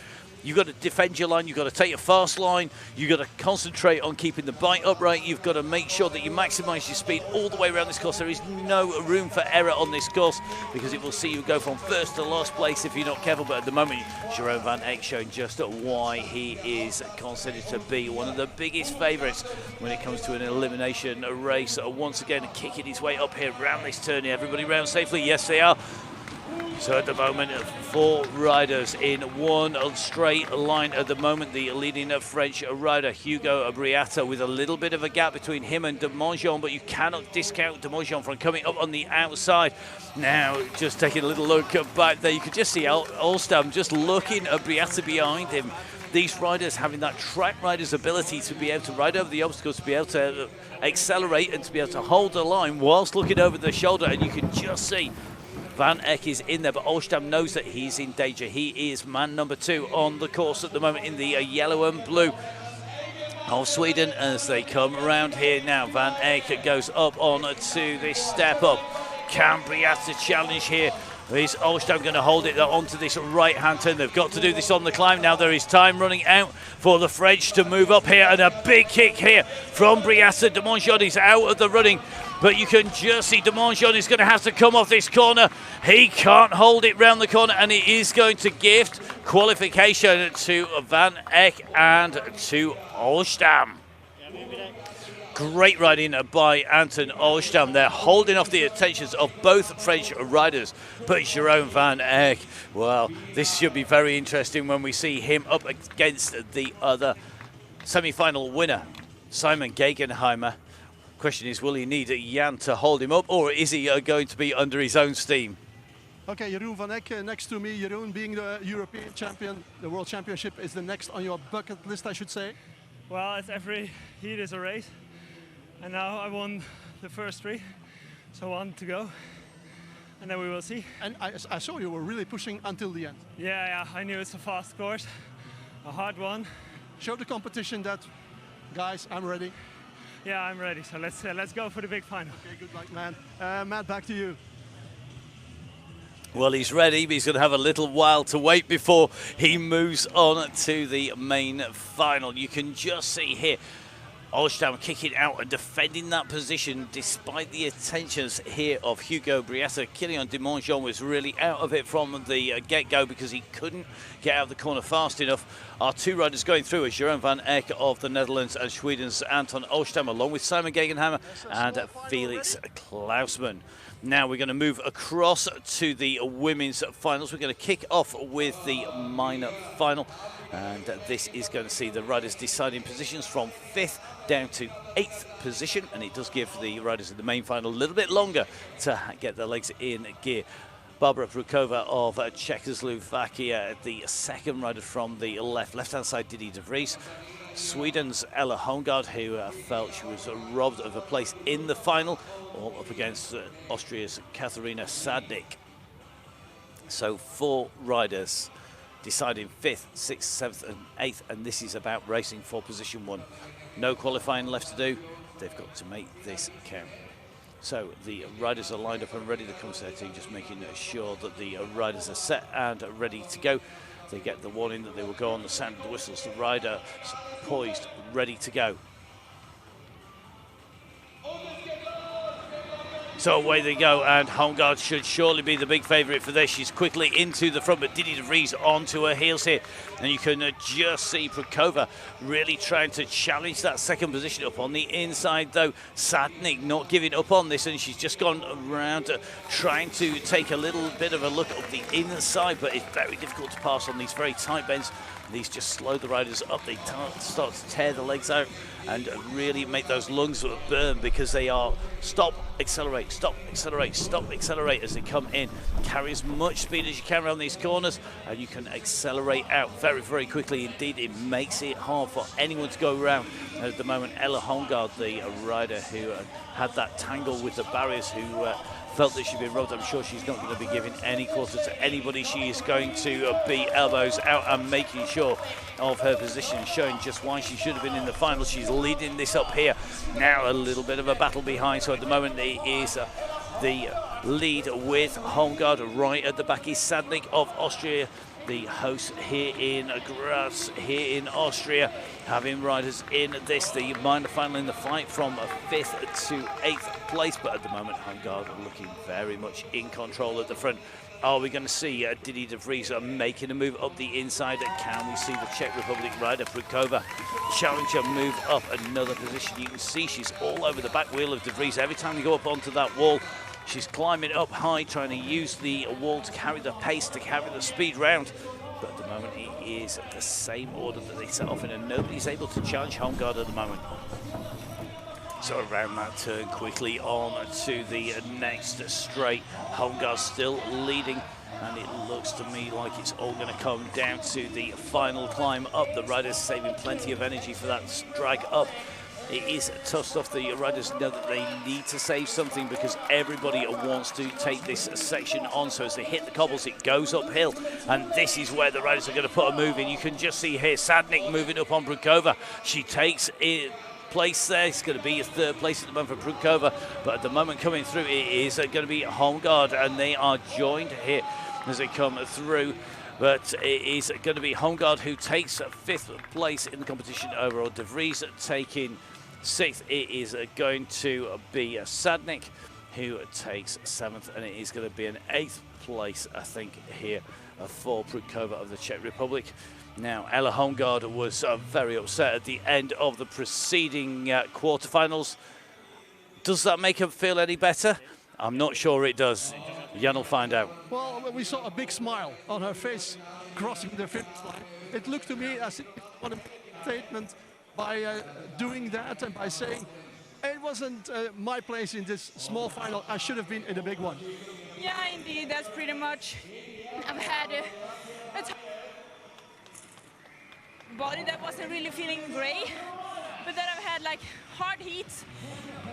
You've got to defend your line, you've got to take a fast line, you've got to concentrate on keeping the bike upright, you've got to make sure that you maximise your speed all the way around this course. There is no room for error on this course because it will see you go from first to last place if you're not careful. But at the moment, Jeroen van Eck showing just why he is considered to be one of the biggest favourites when it comes to an elimination race. Once again, kicking his way up here around this turn. Everybody round safely? Yes, they are. So at the moment, 4 riders in one straight line at the moment. The leading French rider, Hugo Briata, with a little bit of a gap between him and de Mongeon, but you cannot discount de Mongeon from coming up on the outside. Now, just taking a little look back there, you could just see Olstam just looking at Briata behind him. These riders having that track rider's ability to be able to ride over the obstacles, to be able to accelerate and to be able to hold the line whilst looking over the shoulder, and you can just see Van Eck is in there, but Olstam knows that he's in danger. He is man number 2 on the course at the moment in the yellow and blue of Sweden as they come around here now. Van Eck goes up on to this step up. Can Briata challenge here? Is Olstam going to hold it onto this right-hand turn? They've got to do this on the climb now. There is time running out for the French to move up here, and a big kick here from Briata. De Mongeon is out of the running, but you can just see de Mongeon is going to have to come off this corner. He can't hold it round the corner, and it is going to gift qualification to Van Eck and to Olstam. Great riding by Anton Olstam. They're holding off the attentions of both French riders. But Jeroen van Eck, well, this should be very interesting when we see him up against the other semi-final winner, Simon Gegenheimer. Question is, will he need Jan to hold him up, or is he going to be under his own steam? Okay, Jeroen van Eck next to me. Jeroen, being the European champion, the World Championship is the next on your bucket list, I should say. Well, it's every heat is a race. And now I won the first 3, so 1 to go, and then we will see. And I saw you were really pushing until the end. Yeah, I knew it's a fast course, a hard one. Show the competition that, guys, I'm ready. Yeah, I'm ready, so let's go for the big final. Okay, good luck, man. Matt, back to you. Well, he's ready, but he's going to have a little while to wait before he moves on to the main final. You can just see here Olstam kicking out and defending that position despite the attentions here of Hugo Briata. Kilian de Mongeon was really out of it from the get-go because he couldn't get out of the corner fast enough. Our 2 riders going through are Jeroen van Eck of the Netherlands and Sweden's Anton Olstam, along with Simon Gegenheimer and Felix Klausman. Now we're going to move across to the women's finals. We're going to kick off with the minor final. And this is going to see the riders deciding positions from 5th down to 8th position. And it does give the riders in the main final a little bit longer to get their legs in gear. Barbara Prukova of Czechoslovakia, the second rider from the left-hand side, Didi de Vries. Sweden's Ella Holmgaard, who felt she was robbed of a place in the final, all up against Austria's Katharina Sadnik. So 4 riders deciding 5th, 6th, 7th and 8th, and this is about racing for position 1. No qualifying left to do. They've got to make this count. So the riders are lined up and ready to come to their team, just making sure that the riders are set and ready to go. They get the warning that they will go on the sound of the whistles. The rider poised, ready to go. So away they go, and Holmgaard should surely be the big favourite for this. She's quickly into the front, but Didi de Vries onto her heels here. And you can just see Prokova really trying to challenge that second position up on the inside, though. Sadnik not giving up on this, and she's just gone around trying to take a little bit of a look up the inside, but it's very difficult to pass on these very tight bends. These just slow the riders up. They start to tear the legs out and really make those lungs burn, because they are stop, accelerate, stop, accelerate, stop, accelerate as they come in. Carry as much speed as you can around these corners, and you can accelerate out very, very quickly. Indeed, it makes it hard for anyone to go around. At the moment, Ella Holmgaard, the rider who had that tangle with the barriers, who felt that she'd been robbed. I'm sure she's not going to be giving any quarter to anybody. She is going to be elbows out and making sure of her position, showing just why she should have been in the final. She's leading this up here. Now a little bit of a battle behind. So at the moment it is the lead with Holmgaard. Right at the back is Sadnik of Austria, the host here in Graz, here in Austria, having riders in this, the minor final in the fight from 5th to 8th place. But at the moment, Holmgaard looking very much in control at the front. Are we going to see Didi de Vries making a move up the inside? Can we see the Czech Republic rider Prokova challenger move up another position? You can see she's all over the back wheel of de Vries. Every time you go up onto that wall, she's climbing up high, trying to use the wall to carry the pace, to carry the speed round. But at the moment, it is the same order that they set off in, and nobody's able to challenge Holmgaard at the moment. So around that turn, quickly on to the next straight. Holmgaard still leading, and it looks to me like it's all going to come down to the final climb up. The riders saving plenty of energy for that drag up. It is tough stuff. The riders know that they need to save something, because everybody wants to take this section on. So as they hit the cobbles, it goes uphill, and this is where the riders are going to put a move in. You can just see here Sadnik moving up on Prokova. She takes it place there. It's going to be a 3rd place at the moment for Prokova, but at the moment coming through it is going to be Holmgaard, and they are joined here as they come through. But it is going to be Holmgaard who takes 5th place in the competition overall. De Vries taking 6th. It is going to be Sadnik who takes 7th, and it is going to be an 8th place, I think, here for Prokova of the Czech Republic. Now, Ella Holmgaard was very upset at the end of the preceding quarterfinals. Does that make her feel any better? I'm not sure it does. Jan will find out. Well, we saw a big smile on her face crossing the finish line. It looked to me as if it was a statement by doing that and by saying, it wasn't my place in this small final, I should have been in a big one. Yeah, indeed, that's pretty much. I've had a body that wasn't really feeling great, but then I've had like hard heats,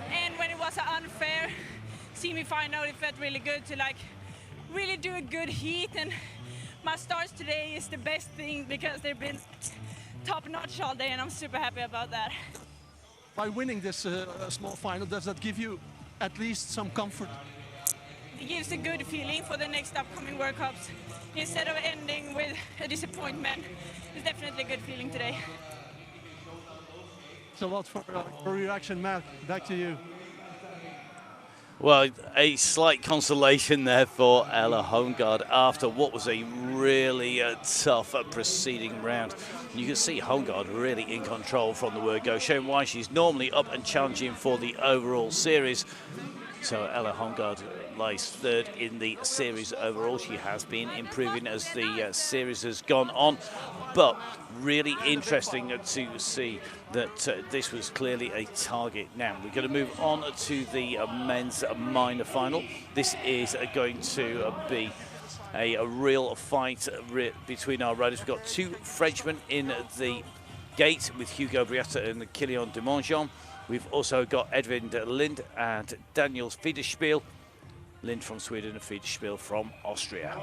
and when it was an unfair semi-final, it felt really good to like really do a good heat, and my starts today is the best thing because they've been top-notch all day, and I'm super happy about that. By winning this small final, does that give you at least some comfort? It gives a good feeling for the next upcoming World Cups. Instead of ending with a disappointment, it's definitely a good feeling today. So what for reaction, Matt? Back to you. Well, a slight consolation there for Ella Holmgaard after what was a really tough preceding round. You can see Holmgaard really in control from the word go, showing why she's normally up and challenging for the overall series. So Ella Holmgaard lies 3rd in the series overall. She has been improving as the series has gone on, but really interesting to see that this was clearly a target. Now we're going to move on to the men's minor final. This is going to be a real fight between our riders. We've got 2 Frenchmen in the gate with Hugo Briata and Kilian Demongeon. We've also got Edvin Lind and Daniel Fiederspiel. Lind from Sweden and Fiederspiel from Austria.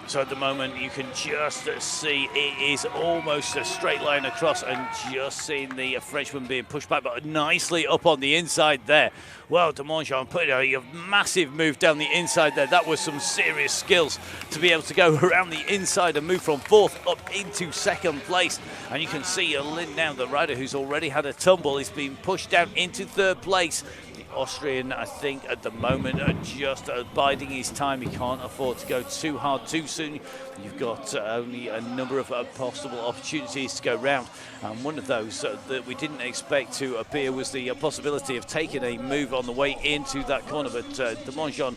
So at the moment you can just see it is almost a straight line across, and just seeing the Frenchman being pushed back, but nicely up on the inside there. Well, Demongeon put a massive move down the inside there. That was some serious skills to be able to go around the inside and move from 4th up into 2nd place. And you can see Lind now, the rider who's already had a tumble, is being pushed down into 3rd place. Austrian, I think, at the moment, just biding his time. He can't afford to go too hard too soon. You've got only a number of possible opportunities to go round. And one of those that we didn't expect to appear was the possibility of taking a move on the way into that corner. But Demongeon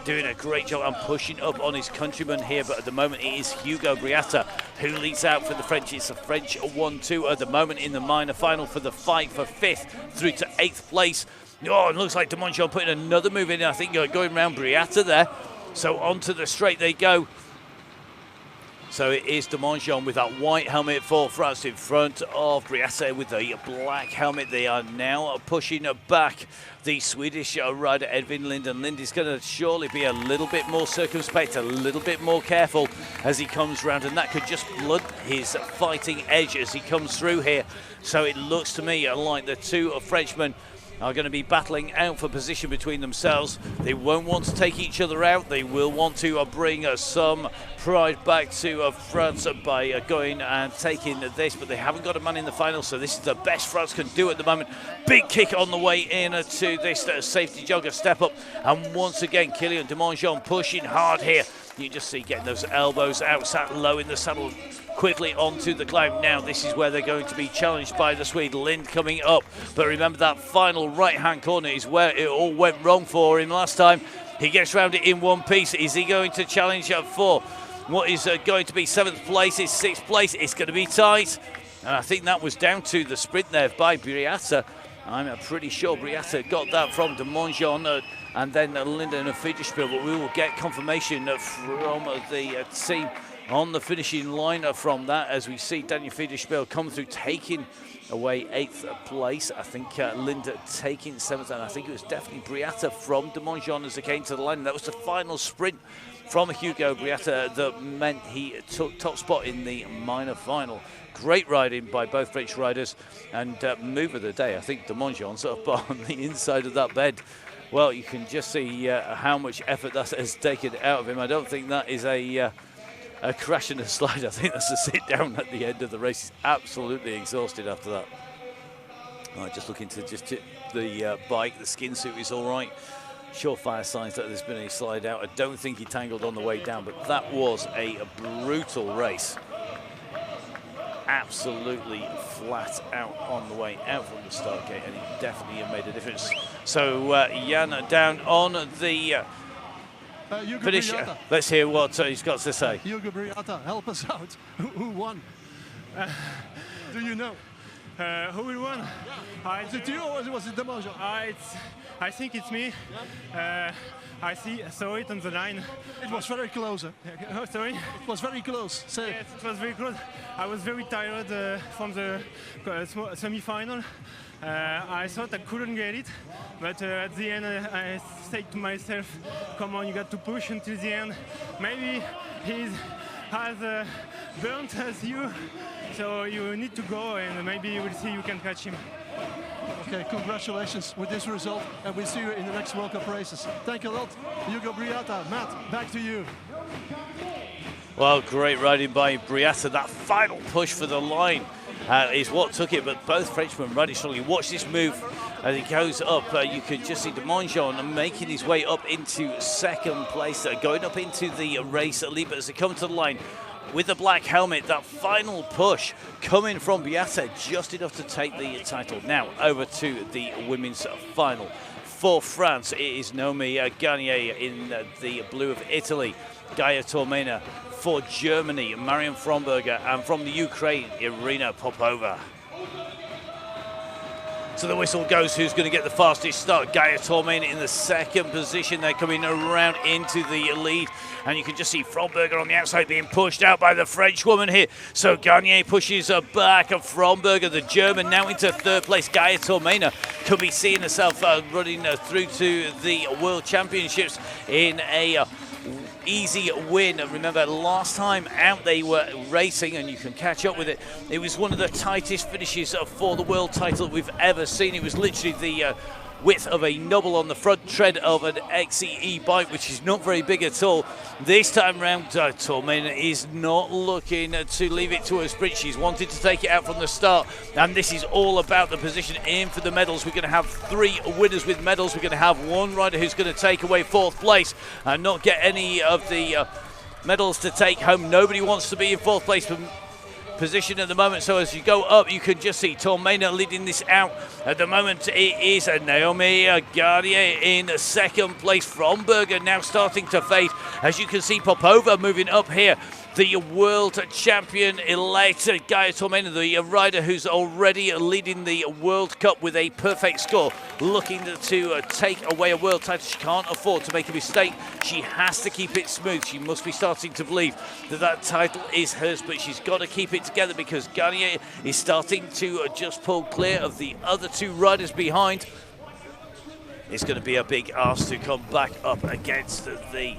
doing a great job and pushing up on his countryman here, but at the moment it is Hugo Briata who leads out for the French. It's a French 1-2 at the moment in the minor final for the fight for 5th through to 8th place. Oh, it looks like Demongeon putting another move in, I think, going around Briata there. So onto the straight they go. So it is Demongeon with that white helmet for France in front of Briata with the black helmet. They are now pushing back the Swedish rider Edvin Lind, and Lind is going to surely be a little bit more circumspect, a little bit more careful as he comes round, and that could just blunt his fighting edge as he comes through here. So it looks to me like the two Frenchmen are going to be battling out for position between themselves. They won't want to take each other out. They will want to bring some pride back to France by going and taking this, but they haven't got a man in the final, so this is the best France can do at the moment. Big kick on the way in to this safety jogger step up, and once again Kylian Demongeon pushing hard here. You just see getting those elbows out, sat low in the saddle, quickly onto the climb. Now this is where they're going to be challenged by the Swede. Lind coming up, but remember that final right-hand corner is where it all went wrong for him last time. He gets round it in one piece. Is he going to challenge for what is going to be 7th place? Is 6th place? It's going to be tight, and I think that was down to the sprint there by Briata. I'm pretty sure Briata got that from Demongeon and then Linden and Fiederspiel, but we will get confirmation from the team on the finishing line from that as we see Daniel Fiederspiel come through, taking away 8th place. I think Linda taking 7th, and I think it was definitely Briata from Demongeon as they came to the line. That was the final sprint from Hugo Briata that meant he took top spot in the minor final. Great riding by both French riders, and move of the day, I think Demongeon's up on the inside of that bed. Well, you can just see how much effort that has taken out of him. I don't think that is a crash and a slide. I think that's a sit down at the end of the race. He's absolutely exhausted after that. Just looking to just the bike, the skin suit is all right. Surefire signs that there's been a slide out. I don't think he tangled on the way down, but that was a brutal race. Absolutely flat out on the way out from the start gate, and he definitely made a difference. So Jan down on the finish. Let's hear what he's got to say. Hugo Briata, help us out. Who won? Do you know? Who will win? Was it you or was it Demongeon? I think it's me. I saw it on the line. It was very close. Oh, sorry? It was very close. Yes, it was very close. I was very tired from the semi-final. I thought I couldn't get it, but at the end I said to myself, come on, you got to push until the end. Maybe he's as burnt as you, so you need to go, and maybe you will see you can catch him. Okay, congratulations with this result, and we'll see you in the next World Cup races. Thank you a lot, Hugo Briata. Matt, back to you. Well, great riding by Briata. That final push for the line is what took it, but both Frenchmen riding strongly. Watch this move as he goes up. You can just see Demongeon making his way up into 2nd place, going up into the race lead, but as they come to the line with the black helmet, that final push coming from Briata, just enough to take the title. Now over to the women's final. For France, it is Naomi Garnier in the blue of Italy, Gaia Tormena for Germany, Marion Fromberger, and from the Ukraine, Irina Popova. So the whistle goes, who's going to get the fastest start? Gaia Tormena in the 2nd position. They're coming around into the lead, and you can just see Fromberger on the outside being pushed out by the French woman here. So Garnier pushes back, and Fromberger, the German, now into 3rd place. Gaia Tormena could be seeing herself running through to the World Championships in a easy win. Remember, last time out they were racing, and you can catch up with it. It was one of the tightest finishes for the world title we've ever seen. It was literally the width of a Noble on the front tread of an XCE bike, which is not very big at all. This time round, Tormena is not looking to leave it to a sprint. She's wanted to take it out from the start, and this is all about the position in for the medals. We're going to have 3 winners with medals. We're going to have one rider who's going to take away 4th place and not get any of the medals to take home. Nobody wants to be in 4th place position at the moment, so as you go up you can just see Tormena leading this out. At the moment it is Naomi Garnier in 2nd place. Fromberger now starting to fade, as you can see Popova moving up here. The world champion elect Gaia Tormena, the rider who's already leading the World Cup with a perfect score, looking to take away a world title. She can't afford to make a mistake. She has to keep it smooth. She must be starting to believe that that title is hers, but she's got to keep it together because Garnier is starting to just pull clear of the other 2 riders behind. It's going to be a big ask to come back up against the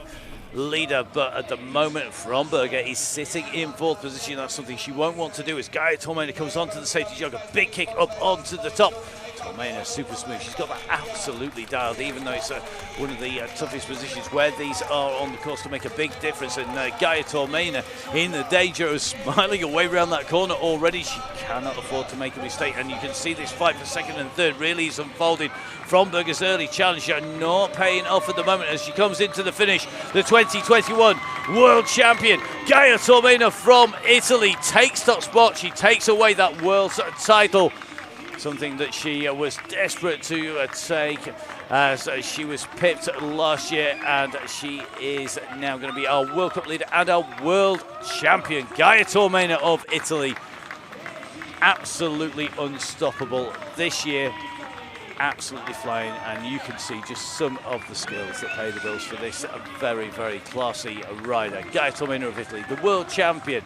leader, but at the moment Fromberger is sitting in 4th position. That's something she won't want to do as Gaia Tormena comes onto the safety jog. A big kick up onto the top. Tormena super smooth. She's got that absolutely dialed, even though it's one of the toughest positions where these are on the course to make a big difference. And Gaia Tormena in the danger of smiling away around that corner already. She cannot afford to make a mistake, and you can see this fight for 2nd and 3rd really is unfolding. Fromberger's early challenge not paying off at the moment as she comes into the finish. The 2021 world champion Gaia Tormena from Italy takes top spot. She takes away that world title, something that she was desperate to take as she was pipped last year, and she is now going to be our World Cup leader and our world champion. Gaia Tormena of Italy, absolutely unstoppable this year, absolutely flying, and you can see just some of the skills that pay the bills for this very, very classy rider. Gaia Tormena of Italy, the world champion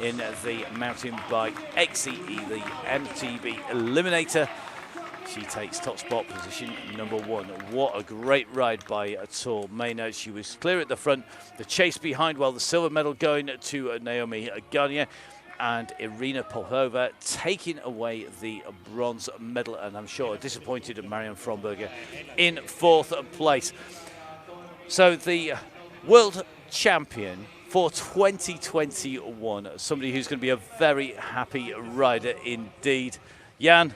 in the mountain bike XCE, the MTB Eliminator. She takes top spot, position number 1. What a great ride by Tormena. She was clear at the front, the chase behind, while the silver medal going to Naomi Garnier, and Irina Popova taking away the bronze medal, and I'm sure disappointed at Marion Fromberger in 4th place. So the world champion for 2021, somebody who's going to be a very happy rider indeed. Jan,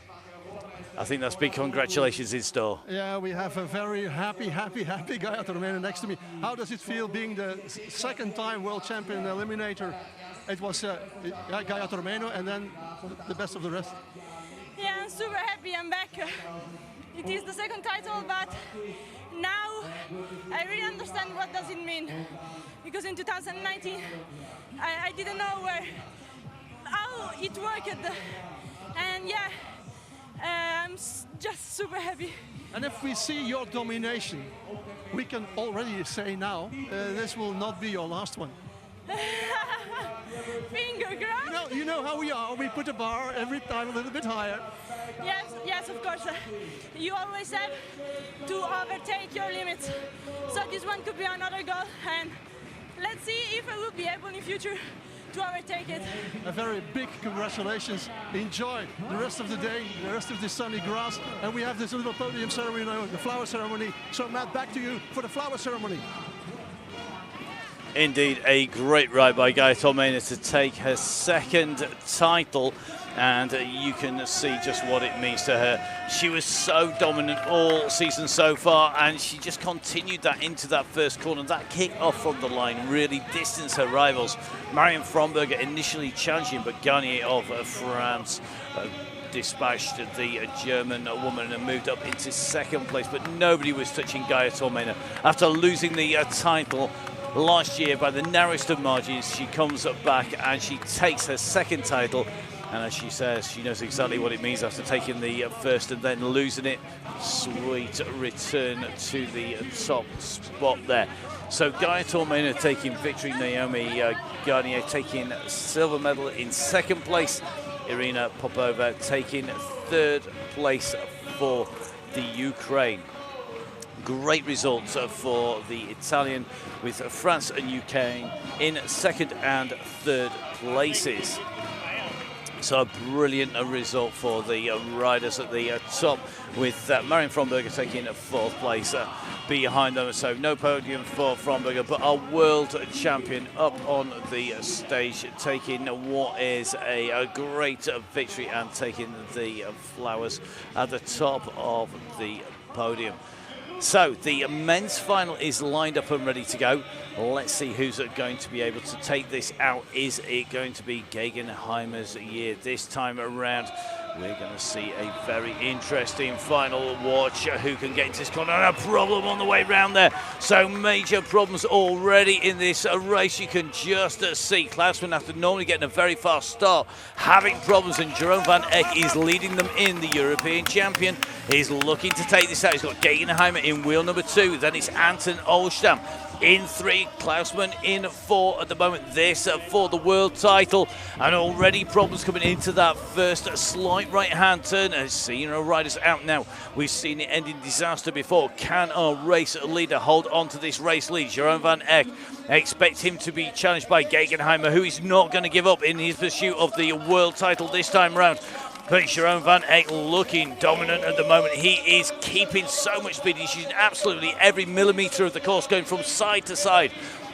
I think that's big congratulations in store. Yeah, we have a very happy Gaia Tormena next to me. How does it feel being the 2nd time world champion Eliminator? It was Gaia Tormena and then the best of the rest. Yeah, I'm super happy I'm back. It is the 2nd title, but now I really understand what does it mean. Because in 2019, I didn't know how it worked. And yeah, I'm just super happy. And if we see your domination, we can already say now, this will not be your last one. Finger crossed. You know how we are. We put the bar every time a little bit higher. Yes, of course. You always have to overtake your limits. So this one could be another goal, and let's see if I will be able in the future to overtake it. A very big congratulations. Enjoy the rest of the day, the rest of this sunny Graz, and we have this little podium ceremony now, the flower ceremony. So Matt, back to you for the flower ceremony. Indeed, a great ride by Gaia Tormena to take her 2nd title, and you can see just what it means to her. She was so dominant all season so far, and she just continued that into that 1st corner. That kick off from the line really distanced her rivals. Marion Fromberger initially challenging, but Garnier of France dispatched the German woman and moved up into 2nd place, but nobody was touching Gaia Tormena. After losing the title last year by the narrowest of margins, she comes back and she takes her 2nd title, and as she says, she knows exactly what it means after taking the 1st and then losing it. Sweet return to the top spot there. So Gaia Tormena taking victory, Naomi Garnier taking silver medal in 2nd place, Irina Popova taking 3rd place for the Ukraine. Great results for the Italian, with France and UK in 2nd and 3rd places. So a brilliant result for the riders at the top, with Marion Fromberger taking 4th place behind them. So no podium for Fromberger, but our world champion up on the stage, taking what is a great victory and taking the flowers at the top of the podium. So the men's final is lined up and ready to go. Let's see who's going to be able to take this out. Is it going to be Gegenheimer's year this time around? We're going to see a very interesting final. Watch who can get into this corner. And a problem on the way round there. So major problems already in this race. You can just see Klausman, after normally getting a very fast start, having problems, and Jeroen van Eck is leading them in. The European champion is looking to take this out. He's got Gegenheimer in wheel number 2. Then it's Anton Olstam in 3, Klausman in 4 at the moment. This for the world title, and already problems coming into that first slight right-hand turn. As seen our riders out now, we've seen it end in disaster before. Can our race leader hold on to this race lead? Jeroen van Eck, expect him to be challenged by Gegenheimer, who is not going to give up in his pursuit of the world title this time round. But Jeroen van Eck looking dominant at the moment. He is keeping so much speed. He's using absolutely every millimetre of the course, going from side to side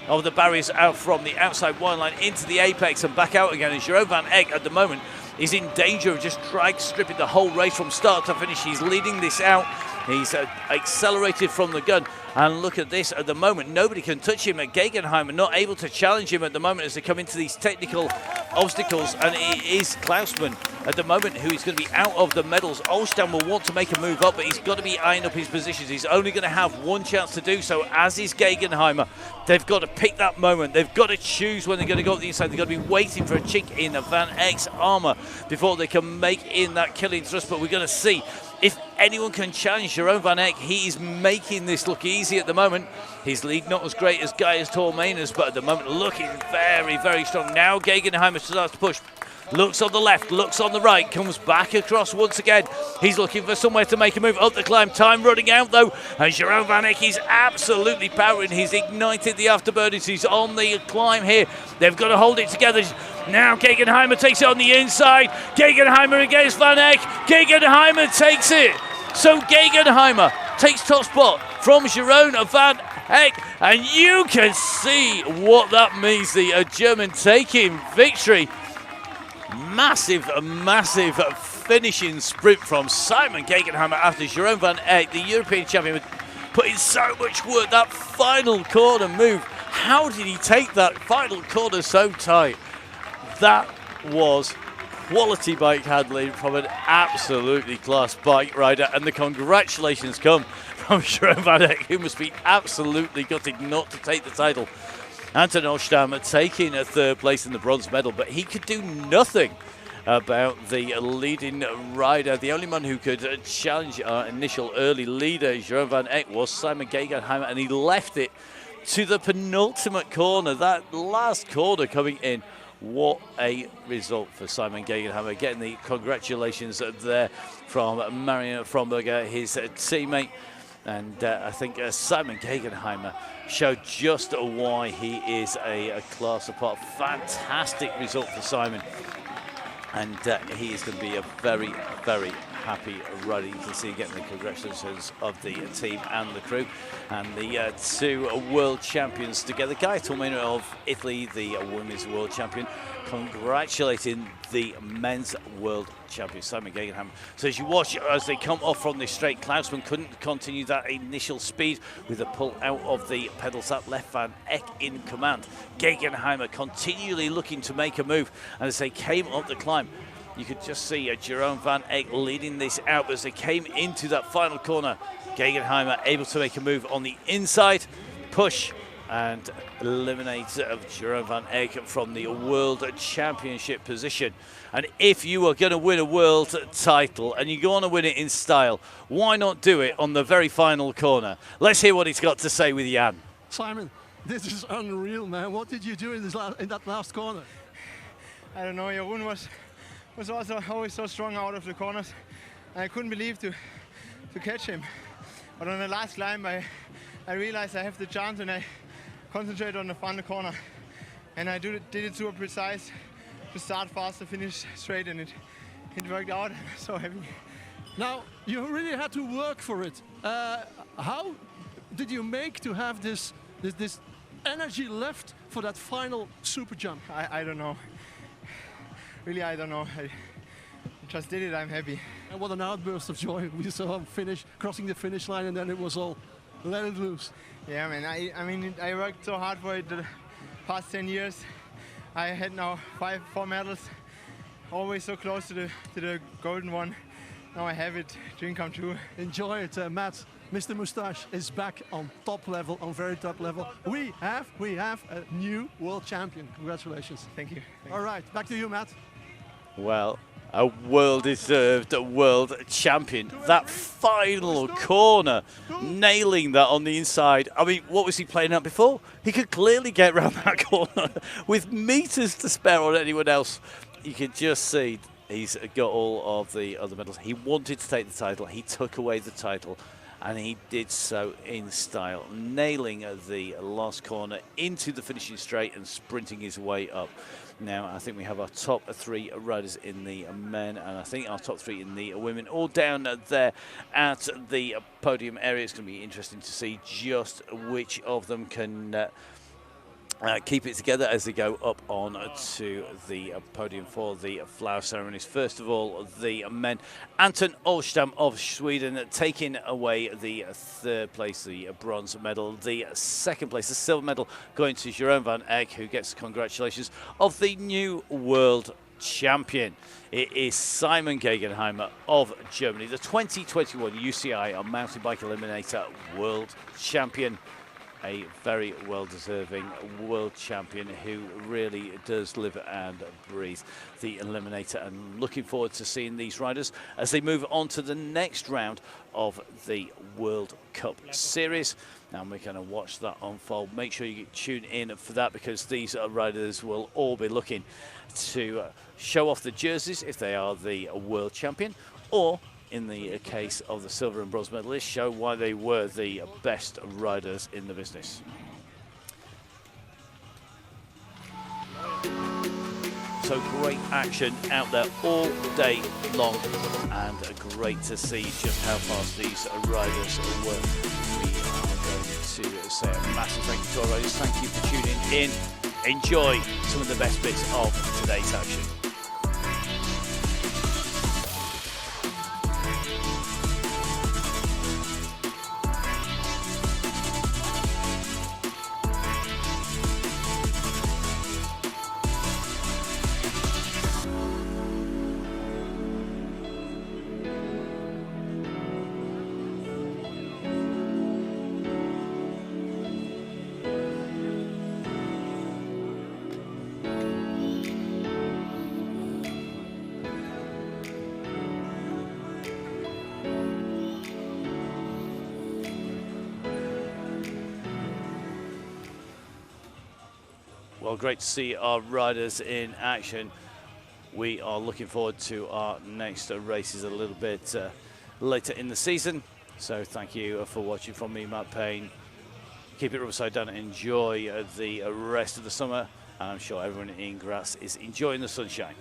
of the barriers, out from the outside wine line into the apex and back out again. And Jeroen van Eck at the moment is in danger of just drag stripping the whole race from start to finish. He's leading this out. He's accelerated from the gun. And look at this at the moment. Nobody can touch him. Gegenheimer not able to challenge him at the moment as they come into these technical obstacles. And it is Klausman at the moment who is going to be out of the medals. Olstam will want to make a move up, but he's got to be eyeing up his positions. He's only going to have one chance to do so, as is Gegenheimer. They've got to pick that moment. They've got to choose when they're going to go up the inside. They've got to be waiting for a chink in Van Eck's armour before they can make in that killing thrust. But we're going to see if anyone can challenge Jeroen van Eck. He is making this look easy at the moment. His lead not as great as Gaius Tormanus, but at the moment looking very, very strong. Now Gegenheimer starts to push. Looks on the left, looks on the right, comes back across once again. He's looking for somewhere to make a move up the climb. Time running out though, and Jeroen van Eck is absolutely powering. He's ignited the afterburners. He's on the climb here. They've got to hold it together. Now Gegenheimer takes it on the inside. Gegenheimer against Van Eck. Gegenheimer takes it. So Gegenheimer takes top spot from Jeroen van Eck, and you can see what that means. The German taking victory. Massive finishing sprint from Simon Gegenheimer after Jeroen van Eck, the European champion, put in so much work. That final corner move, how did he take that final corner so tight? That was quality bike handling from an absolutely class bike rider, and the congratulations come from Jeroen van Eck, who must be absolutely gutted not to take the title. Anton Olstam taking a 3rd place in the bronze medal, but he could do nothing about the leading rider. The only man who could challenge our initial early leader, Jeroen van Eck, was Simon Gegenheimer, and he left it to the penultimate corner. That last corner coming in, what a result for Simon Gegenheimer, getting the congratulations there from Marion Fromberger, his teammate. And I think Simon Gegenheimer showed just why he is a class apart. Fantastic result for Simon. And he is going to be a very, very happy rider. You can see getting the congratulations of the team and the crew. And the 2 world champions together. Gaius Tormanus of Italy, the women's world champion, congratulating the men's world champion, Simon Gegenheimer. So as you watch, as they come off from the straight, Klausman couldn't continue that initial speed with a pull out of the pedals. That left Van Eck in command. Gegenheimer continually looking to make a move, and as they came up the climb, you could just see Jeroen van Eck leading this out. But as they came into that final corner, Gegenheimer able to make a move on the inside, push, and eliminate Jeroen van Eck from the World Championship position. And if you are going to win a world title and you want to win it in style, why not do it on the very final corner? Let's hear what he's got to say with Jan. Simon, this is unreal, man. What did you do in that last corner? I don't know. Jeroen was also always so strong out of the corners, and I couldn't believe to catch him. But on the last climb, I realized I have the chance, and I concentrated on the final corner, and I did it super precise, start fast, to finish straight, and it worked out. I'm so happy. Now, you really had to work for it. How did you make to have this energy left for that final super jump? I don't know. Really, I don't know. I just did it, I'm happy. And what an outburst of joy. We saw him crossing the finish line, and then it was all, let it loose. Yeah, man, I mean, I worked so hard for it the past 10 years. I had now 4 medals, always so close to the golden one. Now I have it, dream come true. Enjoy it, Matt. Mr. Moustache is back on top level, on very top level. We have a new world champion. Congratulations. Thank you. All right, back to you, Matt. Well, a well-deserved world champion. That final corner, nailing that on the inside. I mean, what was he playing at before? He could clearly get around that corner with meters to spare on anyone else. You can just see he's got all of the other medals. He wanted to take the title. He took away the title, and he did so in style, nailing the last corner into the finishing straight and sprinting his way up. Now, I think we have our top 3 riders in the men, and I think our top 3 in the women, all down there at the podium area. It's going to be interesting to see just which of them can keep it together as they go up on to the podium for the flower ceremonies. First of all, the men. Anton Olstam of Sweden taking away the 3rd place, the bronze medal. The 2nd place, the silver medal, going to Jeroen van Eck, who gets congratulations of the new world champion. It is Simon Gegenheimer of Germany, the 2021 UCI Mountain Bike Eliminator world champion. A very well-deserving world champion who really does live and breathe the Eliminator, and looking forward to seeing these riders as they move on to the next round of the World Cup Series. Now we're going to watch that unfold. Make sure you tune in for that, because these riders will all be looking to show off the jerseys if they are the world champion, or in the case of the silver and bronze medalists, show why they were the best riders in the business. So great action out there all day long, and great to see just how fast these riders were. We are going to say a massive thank you to our riders. Thank you for tuning in. Enjoy some of the best bits of today's action. Well, great to see our riders in action. We are looking forward to our next races a little bit later in the season. So thank you for watching from me, Matt Payne. Keep it upside down and enjoy the rest of the summer. And I'm sure everyone in Graz is enjoying the sunshine.